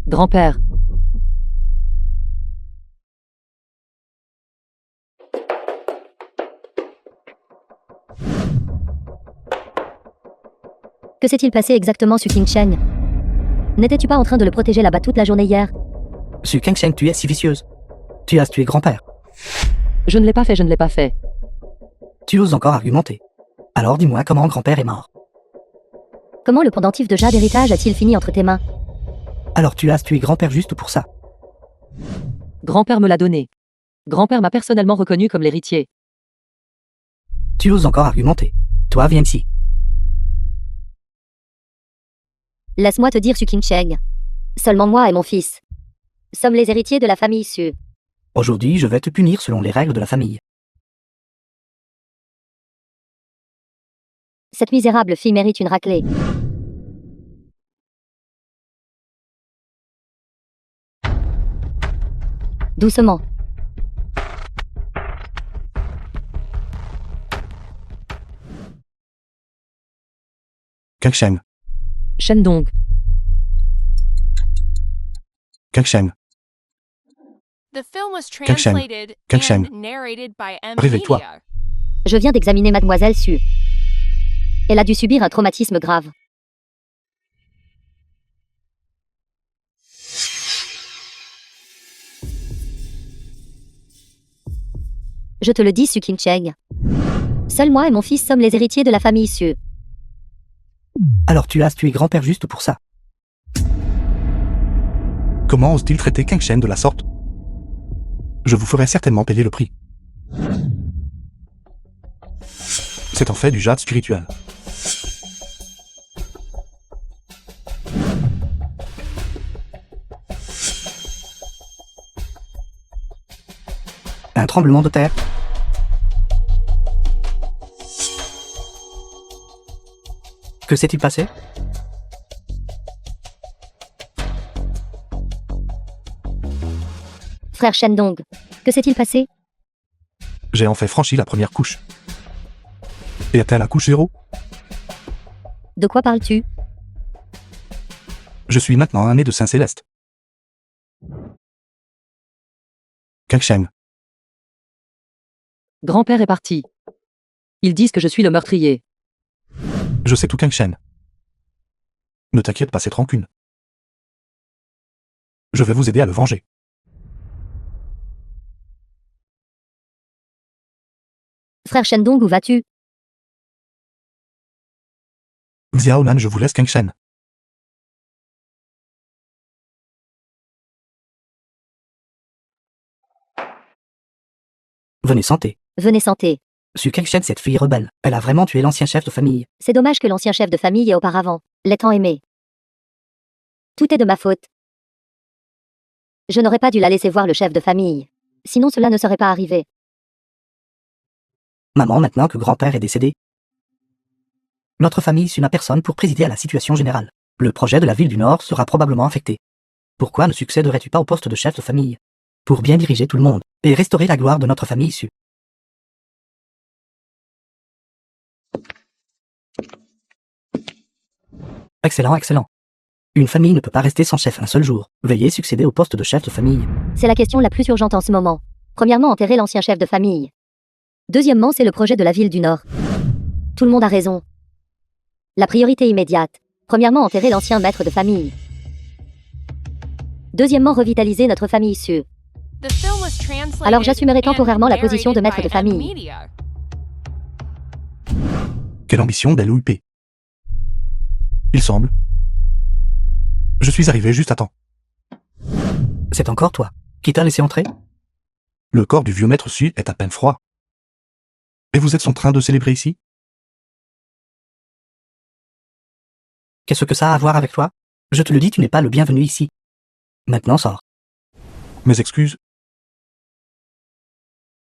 Grand-père, Que s'est-il passé exactement, Su Kengshen? N'étais-tu pas en train de le protéger là-bas toute la journée hier? Su Kengshen, tu es si vicieuse. Tu as tué grand-père. je ne l'ai pas fait, je ne l'ai pas fait. Tu oses encore argumenter. Alors dis-moi comment grand-père est mort. Comment le pendentif de jade héritage a-t-il fini entre tes mains? Alors tu as tué grand-père juste pour ça. Grand-père me l'a donné. Grand-père m'a personnellement reconnu comme l'héritier. Tu oses encore argumenter. Toi, viens ici. Laisse-moi te dire, Su Kengshen. Seulement moi et mon fils sommes les héritiers de la famille Su. Aujourd'hui, je vais te punir selon les règles de la famille. Cette misérable fille mérite une raclée. Doucement. Kengshen. Shendong. Kangsheng, The film was Kangsheng. translated Kangsheng. and narrated by M Réveille-toi. Media. Je viens d'examiner Mademoiselle Su. Elle a dû subir un traumatisme grave. Je te le dis, Su Kincheng. Seul moi et mon fils sommes les héritiers de la famille Su. Alors tu as tué grand-père juste pour ça. comment ose-t-il traiter Kangsheng de la sorte? Je vous ferai certainement payer le prix. C'est en fait du jade spirituel. Un tremblement de terre. Que s'est-il passé? Frère Shendong, que s'est-il passé? J'ai en fait franchi la première couche. Et atteint la couche 0? De quoi parles-tu? Je suis maintenant un né de Saint-Céleste. Kangsheng, Grand-père est parti. Ils disent que je suis le meurtrier. je sais tout Kangsheng. Ne t'inquiète pas, cette rancune. Je vais vous aider à le venger. Frère Shendong, où vas-tu? Xiaonan, je vous laisse Kangsheng. Venez santé. Venez santé. Su Kangsheng, cette fille rebelle, elle a vraiment tué l'ancien chef de famille. C'est dommage que l'ancien chef de famille ait auparavant, l'ait tant aimé. Tout est de ma faute. Je n'aurais pas dû la laisser voir le chef de famille. Sinon cela ne serait pas arrivé. Maman, maintenant que grand-père est décédé, notre famille Su n'a personne pour présider à la situation générale. Le projet de la ville du Nord sera probablement affecté. Pourquoi ne succéderais-tu pas au poste de chef de famille? Pour bien diriger tout le monde et restaurer la gloire de notre famille Su. Excellent, excellent. Une famille ne peut pas rester sans chef un seul jour. Veuillez succéder au poste de chef de famille. C'est la question la plus urgente en ce moment. Premièrement, enterrer l'ancien chef de famille. Deuxièmement, c'est le projet de la ville du Nord. Tout le monde a raison. La priorité immédiate. Premièrement, enterrer l'ancien maître de famille. Deuxièmement, revitaliser notre famille Su. The film was translated Alors j'assumerai temporairement la and position de maître narrated de by famille. M-Media. Quelle ambition d'LOUP. Il semble. Je suis arrivé juste à temps. C'est encore toi. Qui t'a laissé entrer? Le corps du vieux maître Su est à peine froid. Et vous êtes en train de célébrer ici? Qu'est-ce que ça a à voir avec toi? Je te le dis, tu n'es pas le bienvenu ici. Maintenant sors. Mes excuses.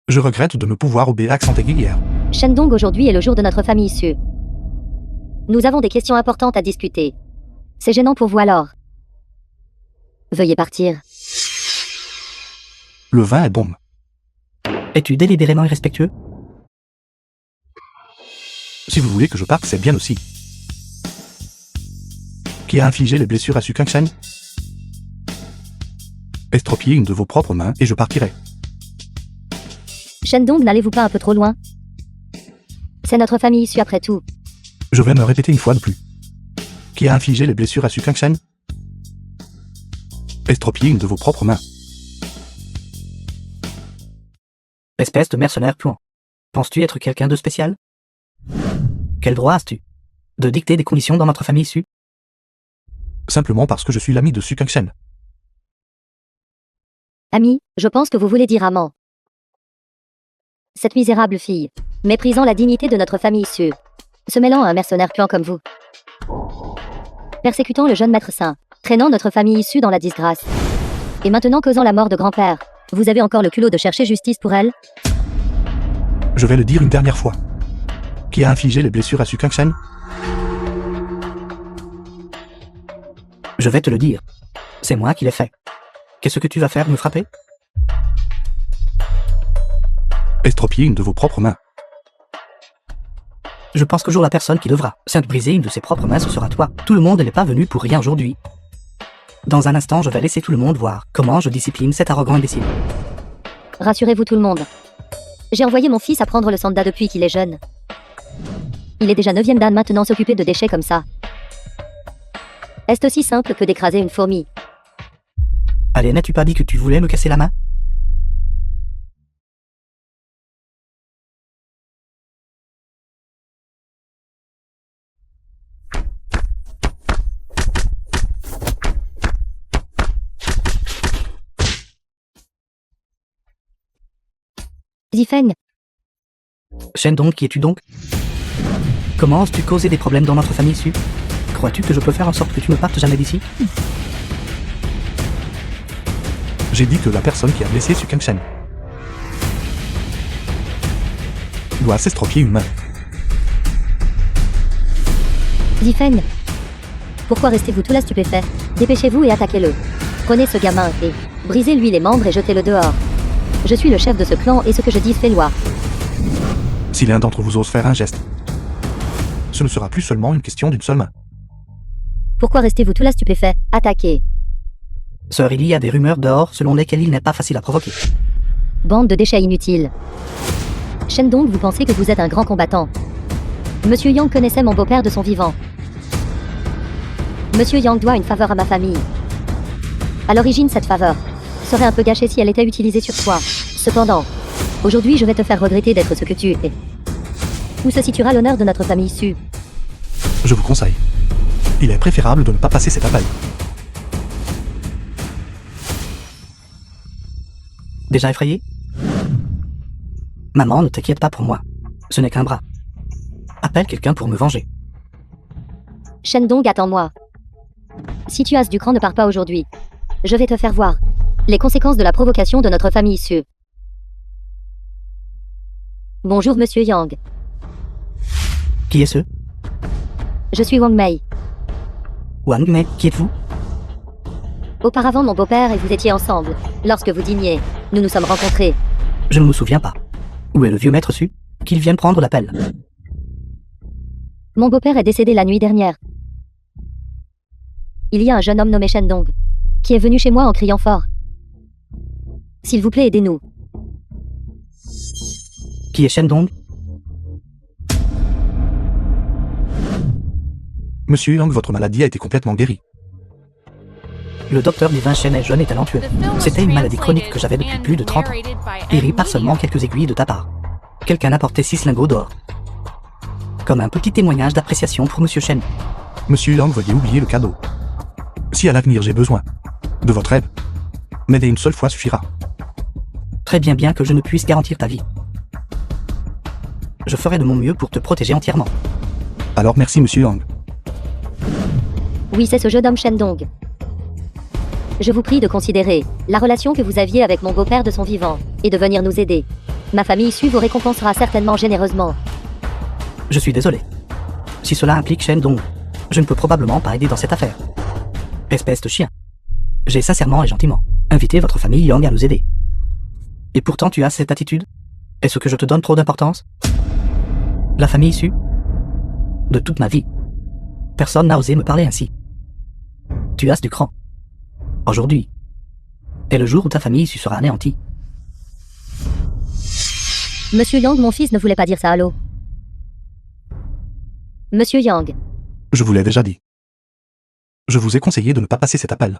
Je regrette de ne pouvoir obéir accent aigu hier. Shendong, aujourd'hui est le jour de notre famille Su. Nous avons des questions importantes à discuter. C'est gênant pour vous alors. Veuillez partir. Le vin est bon. Es-tu délibérément irrespectueux? Si vous voulez que je parte, c'est bien aussi. Qui a infligé les blessures à Su Kangsheng? Estropiez une de vos propres mains et je partirai. Shendong, n'allez-vous pas un peu trop loin? C'est notre famille Su après tout. Je vais me répéter une fois de plus. Qui a infligé les blessures à Su Kangsheng? Estropiez une de vos propres mains. Espèce de mercenaire puant. Penses-tu être quelqu'un de spécial? Quel droit as-tu de dicter des conditions dans notre famille Su? Simplement parce que je suis l'ami de Su Kangsheng. Ami, je pense que vous voulez dire amant. Cette misérable fille, méprisant la dignité de notre famille Su, se mêlant à un mercenaire puant comme vous, persécutant le jeune maître saint, traînant notre famille issue dans la disgrâce, et maintenant causant la mort de grand-père, vous avez encore le culot de chercher justice pour elle? Je vais le dire une dernière fois. Qui a infligé les blessures à Su Kangsheng? Je vais te le dire. C'est moi qui l'ai fait. Qu'est-ce que tu vas faire, me frapper? Estropiez une de vos propres mains. Je pense qu'au jour la personne qui devra s'être briser une de ses propres mains, ce sera toi. Tout le monde n'est pas venu pour rien aujourd'hui. Dans un instant, je vais laisser tout le monde voir comment je discipline cet arrogant imbécile. Rassurez-vous tout le monde. J'ai envoyé mon fils apprendre le sanda depuis qu'il est jeune. Il est déjà 9e dan maintenant s'occuper de déchets comme ça. Est-ce aussi simple que d'écraser une fourmi? Allez, n'as-tu pas dit que tu voulais me casser la main? Zifeng, Shendong, qui es-tu donc? Comment oses-tu causer des problèmes dans notre famille Su? Crois-tu que je peux faire en sorte que tu ne partes jamais d'ici? J'ai dit que la personne qui a blessé Su Kenshen doit s'estropier une main. Zifeng. Pourquoi restez-vous tout là stupéfait? Dépêchez-vous et attaquez-le. Prenez ce gamin et brisez-lui les membres et jetez-le dehors. Je suis le chef de ce clan et ce que je dis fait loi. Si l'un d'entre vous ose faire un geste, ce ne sera plus seulement une question d'une seule main. Pourquoi restez-vous tout là stupéfait? Attaquez. Sœur, il y a des rumeurs dehors selon lesquelles il n'est pas facile à provoquer. Bande de déchets inutiles. Shendong, vous pensez que vous êtes un grand combattant. Monsieur Yang connaissait mon beau-père de son vivant. Monsieur Yang doit une faveur à ma famille. À l'origine, cette faveur serait un peu gâchée si elle était utilisée sur toi. Cependant, aujourd'hui je vais te faire regretter d'être ce que tu es. Où se situera l'honneur de notre famille Su? Je vous conseille. Il est préférable de ne pas passer cet appel. Déjà effrayé? Maman, ne t'inquiète pas pour moi. Ce n'est qu'un bras. Appelle quelqu'un pour me venger. Shendong, attends-moi. Si tu as du cran, ne pars pas aujourd'hui. Je vais te faire voir les conséquences de la provocation de notre famille Su. Bonjour Monsieur Yang. Qui est ce? Je suis Wang Mei. Wang Mei, qui êtes-vous? Auparavant, mon beau-père et vous étiez ensemble. Lorsque vous dîniez, nous nous sommes rencontrés. Je ne me souviens pas. Où est le vieux maître Su? Qu'il vienne prendre l'appel. Mon beau-père est décédé la nuit dernière. Il y a un jeune homme nommé Shendong qui est venu chez moi en criant fort. S'il vous plaît, aidez-nous. Qui est Shendong? Monsieur Yang, votre maladie a été complètement guérie. Le docteur Divin Shen est jeune et talentueux. C'était une maladie chronique que j'avais depuis plus de 30 ans. Guérie par seulement quelques aiguilles de ta part. Quelqu'un a porté 6 lingots d'or. Comme un petit témoignage d'appréciation pour Monsieur Shen. Monsieur Yang, veuillez oublier le cadeau. Si à l'avenir j'ai besoin de votre aide, m'aider une seule fois suffira. Très bien que je ne puisse garantir ta vie. Je ferai de mon mieux pour te protéger entièrement. Alors merci Monsieur Yang. Oui, c'est ce jeune homme Shendong. Je vous prie de considérer la relation que vous aviez avec mon beau-père de son vivant et de venir nous aider. Ma famille Su vous récompensera certainement généreusement. Je suis désolé. Si cela implique Shendong, je ne peux probablement pas aider dans cette affaire. Espèce de chien. J'ai sincèrement et gentiment invité votre famille Yang à nous aider. Et pourtant tu as cette attitude? Est-ce que je te donne trop d'importance? La famille Su? De toute ma vie, personne n'a osé me parler ainsi. Tu as du cran. Aujourd'hui est le jour où ta famille Su sera anéantie. Monsieur Yang, mon fils ne voulait pas dire ça, allô? Monsieur Yang, Je vous l'ai déjà dit. Je vous ai conseillé de ne pas passer cet appel.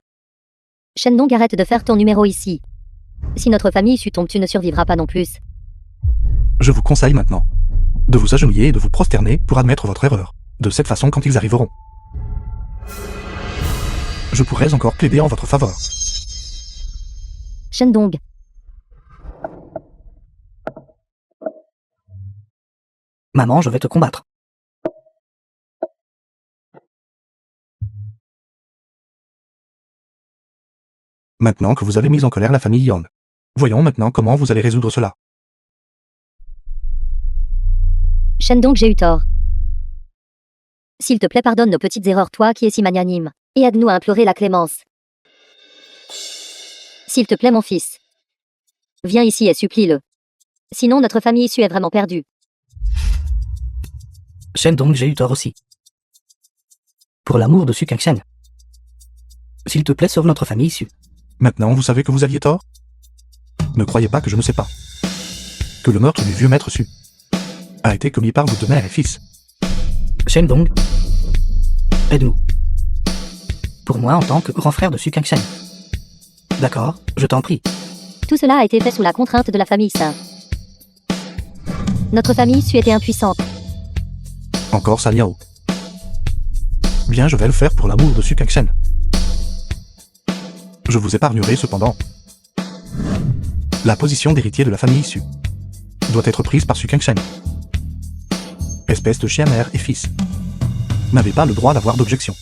Shendong, arrête de faire ton numéro ici. Si notre famille Su tombe, tu ne survivras pas non plus. Je vous conseille maintenant de vous agenouiller et de vous prosterner pour admettre votre erreur. De cette façon, quand ils arriveront, je pourrais encore plaider en votre faveur. Shendong, Maman, je vais te combattre. Maintenant que vous avez mis en colère la famille Yang, voyons maintenant comment vous allez résoudre cela. Shendong, j'ai eu tort. S'il te plaît, pardonne nos petites erreurs, toi qui es si magnanime, et aide-nous à implorer la clémence. S'il te plaît, mon fils. Viens ici et supplie-le. Sinon, notre famille issue est vraiment perdue. Shendong, j'ai eu tort aussi. Pour l'amour de Su Kangchen. S'il te plaît, sauve notre famille issue. Maintenant, vous savez que vous aviez tort? Ne croyez pas que je ne sais pas. Que le meurtre du vieux maître Su a été commis par vous deux mère et fils. Shendong, aide-nous. Pour moi en tant que grand frère de Su Kangchen. D'accord, je t'en prie. Tout cela a été fait sous la contrainte de la famille Sun. Notre famille Su était impuissante. Encore San Yao. Bien, je vais le faire pour l'amour de Su Kangchen. Je vous épargnerai cependant la position d'héritier de la famille Su doit être prise par Su Kangchen. Espèce de chien mère et fils. N'avez pas le droit d'avoir d'objection.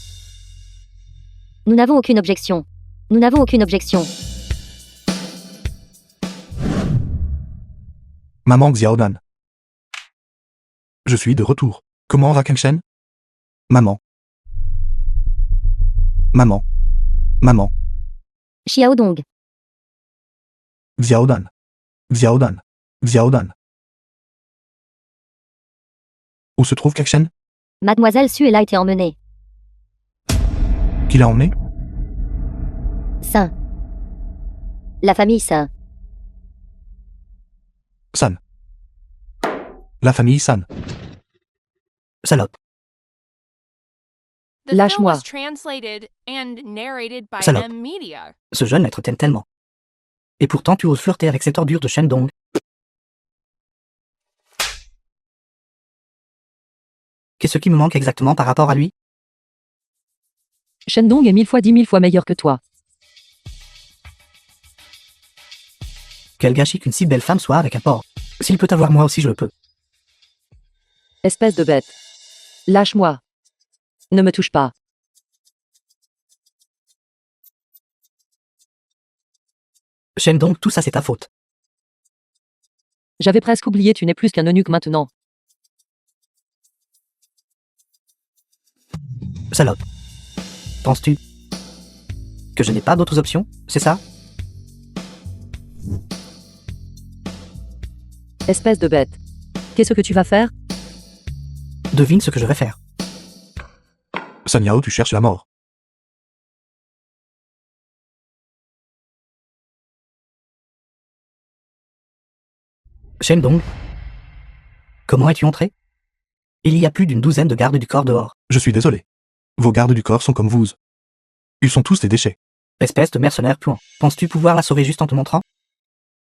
Nous n'avons aucune objection. Nous n'avons aucune objection. Maman Xiaodan. Je suis de retour. Comment va Kangchen? Maman. Maman. Maman. Xiaodong. Xiaodan. Xiaodan. Xiaodan. Où se trouve Kangchen? Mademoiselle Su elle a été emmenée. Qui l'a emmené? Sun. La famille Sun. San. La famille San. Salope. The film Lâche-moi. was translated and narrated by Salope. M Media. Ce jeune maître t'aime tellement. Et pourtant tu oses flirter avec cette ordure de Shendong. Qu'est-ce qui me manque exactement par rapport à lui? Shendong est 1000 fois 10 000 fois meilleur que toi. Quel gâchis qu'une si belle femme soit avec un porc. S'il peut avoir moi aussi je le peux. Espèce de bête. Lâche-moi. Ne me touche pas. Shendong, tout ça c'est ta faute. J'avais presque oublié, tu n'es plus qu'un eunuque maintenant. Salope. Penses-tu que je n'ai pas d'autres options, c'est ça? Espèce de bête. Qu'est-ce que tu vas faire? Devine ce que je vais faire. San Yao, tu cherches la mort. Shendong. Comment es-tu entré? Il y a plus d'une douzaine de gardes du corps dehors. Je suis désolé. Vos gardes du corps sont comme vous. Ils sont tous des déchets. Espèce de mercenaire puant. Penses-tu pouvoir la sauver juste en te montrant?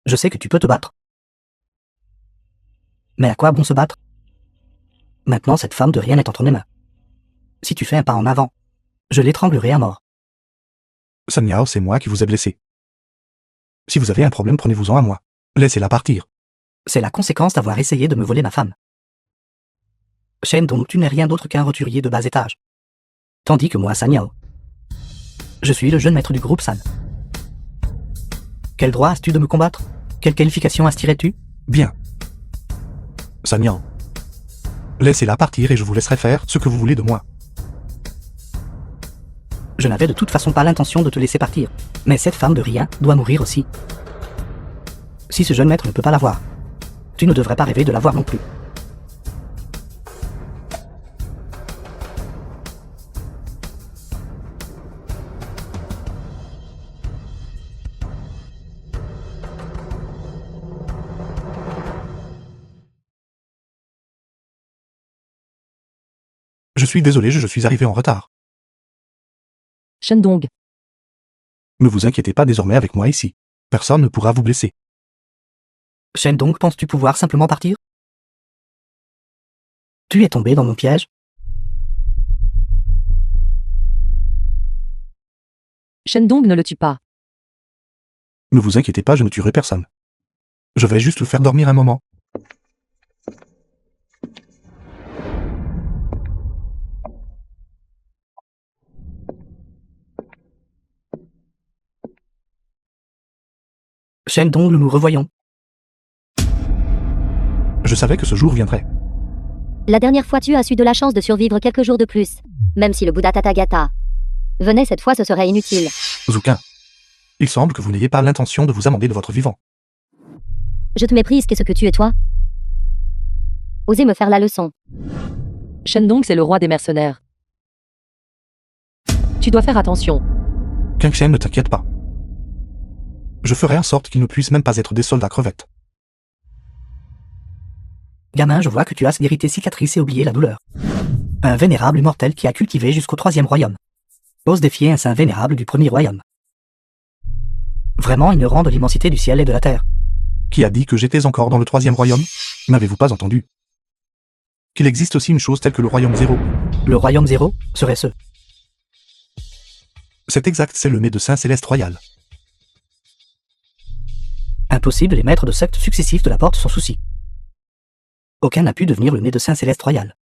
Je sais que tu peux te battre. Mais à quoi bon se battre? Maintenant cette femme de rien n'est entre mes mains. Si tu fais un pas en avant, je l'étranglerai à mort. San Yao, c'est moi qui vous ai blessé. Si vous avez un problème, prenez-vous-en à moi. Laissez-la partir. C'est la conséquence d'avoir essayé de me voler ma femme. Shendong, tu n'es rien d'autre qu'un roturier de bas étage. Tandis que moi, San Yao, je suis le jeune maître du groupe San. Quel droit as-tu de me combattre? Quelle qualification aspirais-tu? Bien. San Yao. Laissez-la partir et je vous laisserai faire ce que vous voulez de moi. Je n'avais de toute façon pas l'intention de te laisser partir. Mais cette femme de rien doit mourir aussi. Si ce jeune maître ne peut pas l'avoir, tu ne devrais pas rêver de l'avoir non plus. Je suis désolé, je suis arrivé en retard. Shendong. Ne vous inquiétez pas désormais avec moi ici. Personne ne pourra vous blesser. Shendong, penses-tu pouvoir simplement partir? Tu es tombé dans mon piège? Shendong ne le tue pas. Ne vous inquiétez pas, je ne tuerai personne. Je vais juste le faire dormir un moment. Shendong, nous nous revoyons. Je savais que ce jour viendrait. La dernière fois tu as eu de la chance de survivre quelques jours de plus. Même si le Bouddha Tathagata venait cette fois ce serait inutile. Zoukin. Il semble que vous n'ayez pas l'intention de vous amender de votre vivant. Je te méprise, qu'est-ce que tu es toi? Osez me faire la leçon. Shendong, c'est le roi des mercenaires. Tu dois faire attention. Kang Shen, ne t'inquiète pas. Je ferai en sorte qu'ils ne puissent même pas être des soldats crevettes. Gamin, je vois que tu as guéri tes cicatrices et oublié la douleur. Un vénérable immortel qui a cultivé jusqu'au 3e royaume. Ose défier un saint vénérable du 1er royaume. Vraiment ignorant de l'immensité du ciel et de la terre. Qui a dit que j'étais encore dans le 3e royaume? N'avez-vous pas entendu? Qu'il existe aussi une chose telle que le royaume 0. Le royaume 0 serait ce. C'est exact, c'est le médecin céleste royal. Impossible, les maîtres de sectes successifs de la porte sans souci. Aucun n'a pu devenir le médecin céleste royal.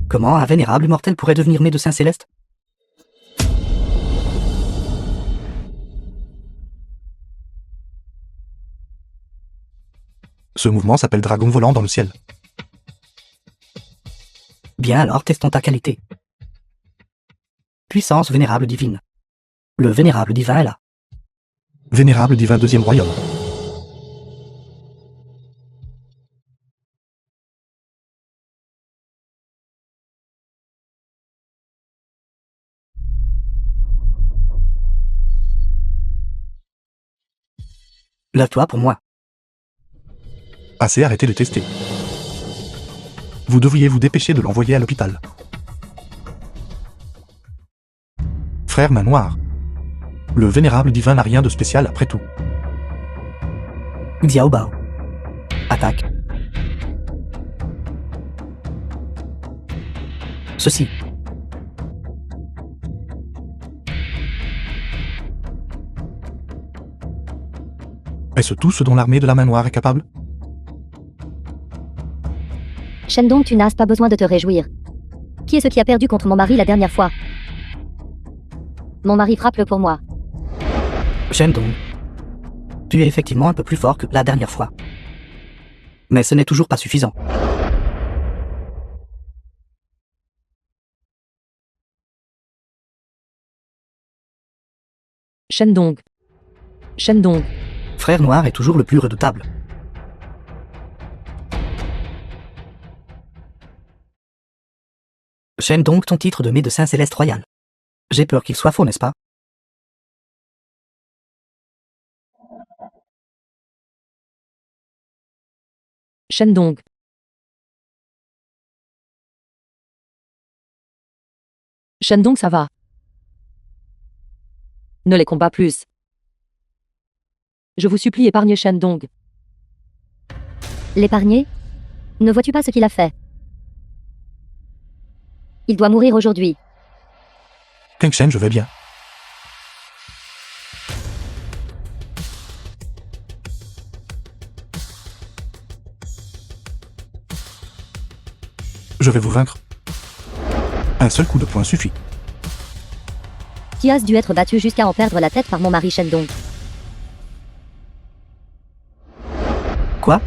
Comment un vénérable immortel pourrait devenir médecin céleste? Ce mouvement s'appelle dragon volant dans le ciel. Bien alors, testons ta qualité. Puissance vénérable divine. Le vénérable divin est là. Vénérable divin 2e royaume. Lève-toi pour moi. Assez, arrêtez de tester. Vous devriez vous dépêcher de l'envoyer à l'hôpital. Frère main noire. Le vénérable divin n'a rien de spécial après tout. Xiao Bao. Attaque. Ceci. Est-ce tout ce dont l'armée de la main noire est capable? Shendong, tu n'as pas besoin de te réjouir. Qui est ce qui a perdu contre mon mari la dernière fois? Mon mari frappe-le pour moi. Shendong. Tu es effectivement un peu plus fort que la dernière fois. Mais ce n'est toujours pas suffisant. Shendong. Shendong. Frère Noir est toujours le plus redoutable. Chaîne donc ton titre de médecin céleste royal. J'ai peur qu'il soit faux, n'est-ce pas? Shendong. Shendong, ça va. Ne les combat plus. Je vous supplie, épargnez Shendong. L'épargner? Ne vois-tu pas ce qu'il a fait? Il doit mourir aujourd'hui. Kang Shen, je vais bien. Je vais vous vaincre. Un seul coup de poing suffit. Qui a dû être battu jusqu'à en perdre la tête par mon mari Shendong. Quoi?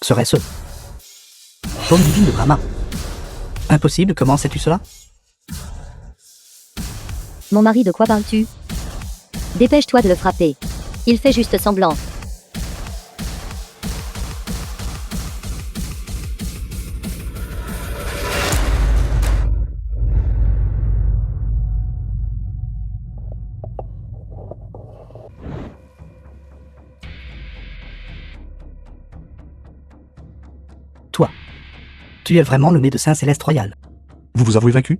Serait-ce Paume divine de Brahma. Impossible, comment sais-tu cela? Mon mari, de quoi parles-tu? Dépêche-toi de le frapper. Il fait juste semblant. Toi. Tu es vraiment le médecin céleste royal. Vous vous avouez vaincu?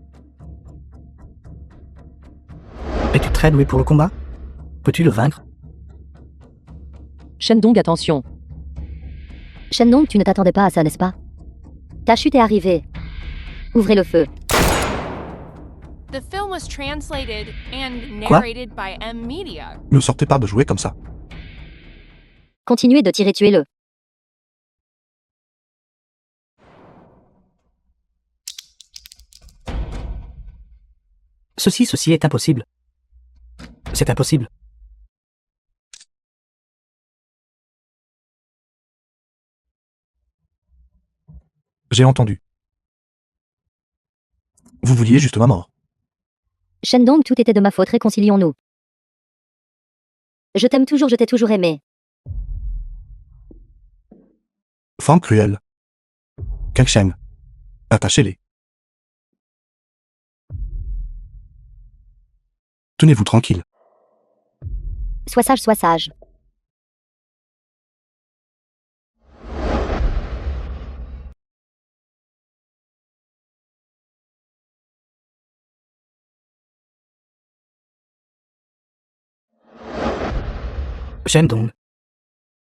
Es-tu très doué pour le combat? Peux-tu le vaincre? Shendong, attention. Shendong, tu ne t'attendais pas à ça, n'est-ce pas? Ta chute est arrivée. Ouvrez le feu. The film was translated and Quoi? narrated by M Media. Ne sortez pas de jouer comme ça. Continuez de tirer, tuez-le. Ceci est impossible. C'est impossible. J'ai entendu. Vous vouliez juste ma mort. Shendong, tout était de ma faute, réconcilions-nous. Je t'aime toujours, je t'ai toujours aimé. Femme cruelle. Kangsheng. Attachez-les. Tenez-vous tranquille. Sois sage, sois sage. Shendong.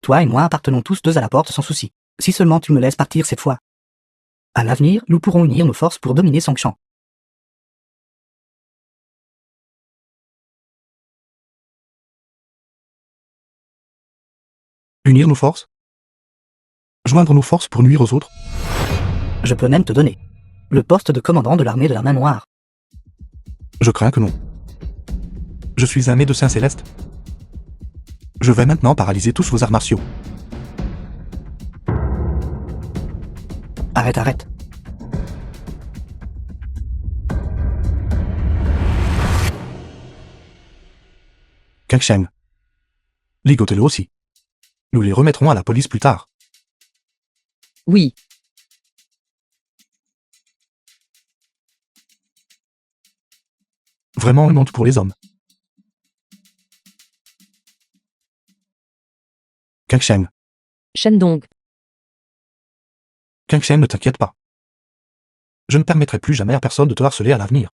Toi et moi appartenons tous deux à la porte sans souci. Si seulement tu me laisses partir cette fois. À l'avenir, nous pourrons unir nos forces pour dominer Songshan. Unir nos forces? Joindre nos forces pour nuire aux autres? Je peux même te donner le poste de commandant de l'armée de la main noire. Je crains que non. Je suis un médecin céleste. Je vais maintenant paralyser tous vos arts martiaux. Arrête, arrête. Kangsheng. Ligotez-le aussi. Nous les remettrons à la police plus tard. Oui. Vraiment une honte pour les hommes. Kangsheng. Shendong. Kangsheng, ne t'inquiète pas. Je ne permettrai plus jamais à personne de te harceler à l'avenir.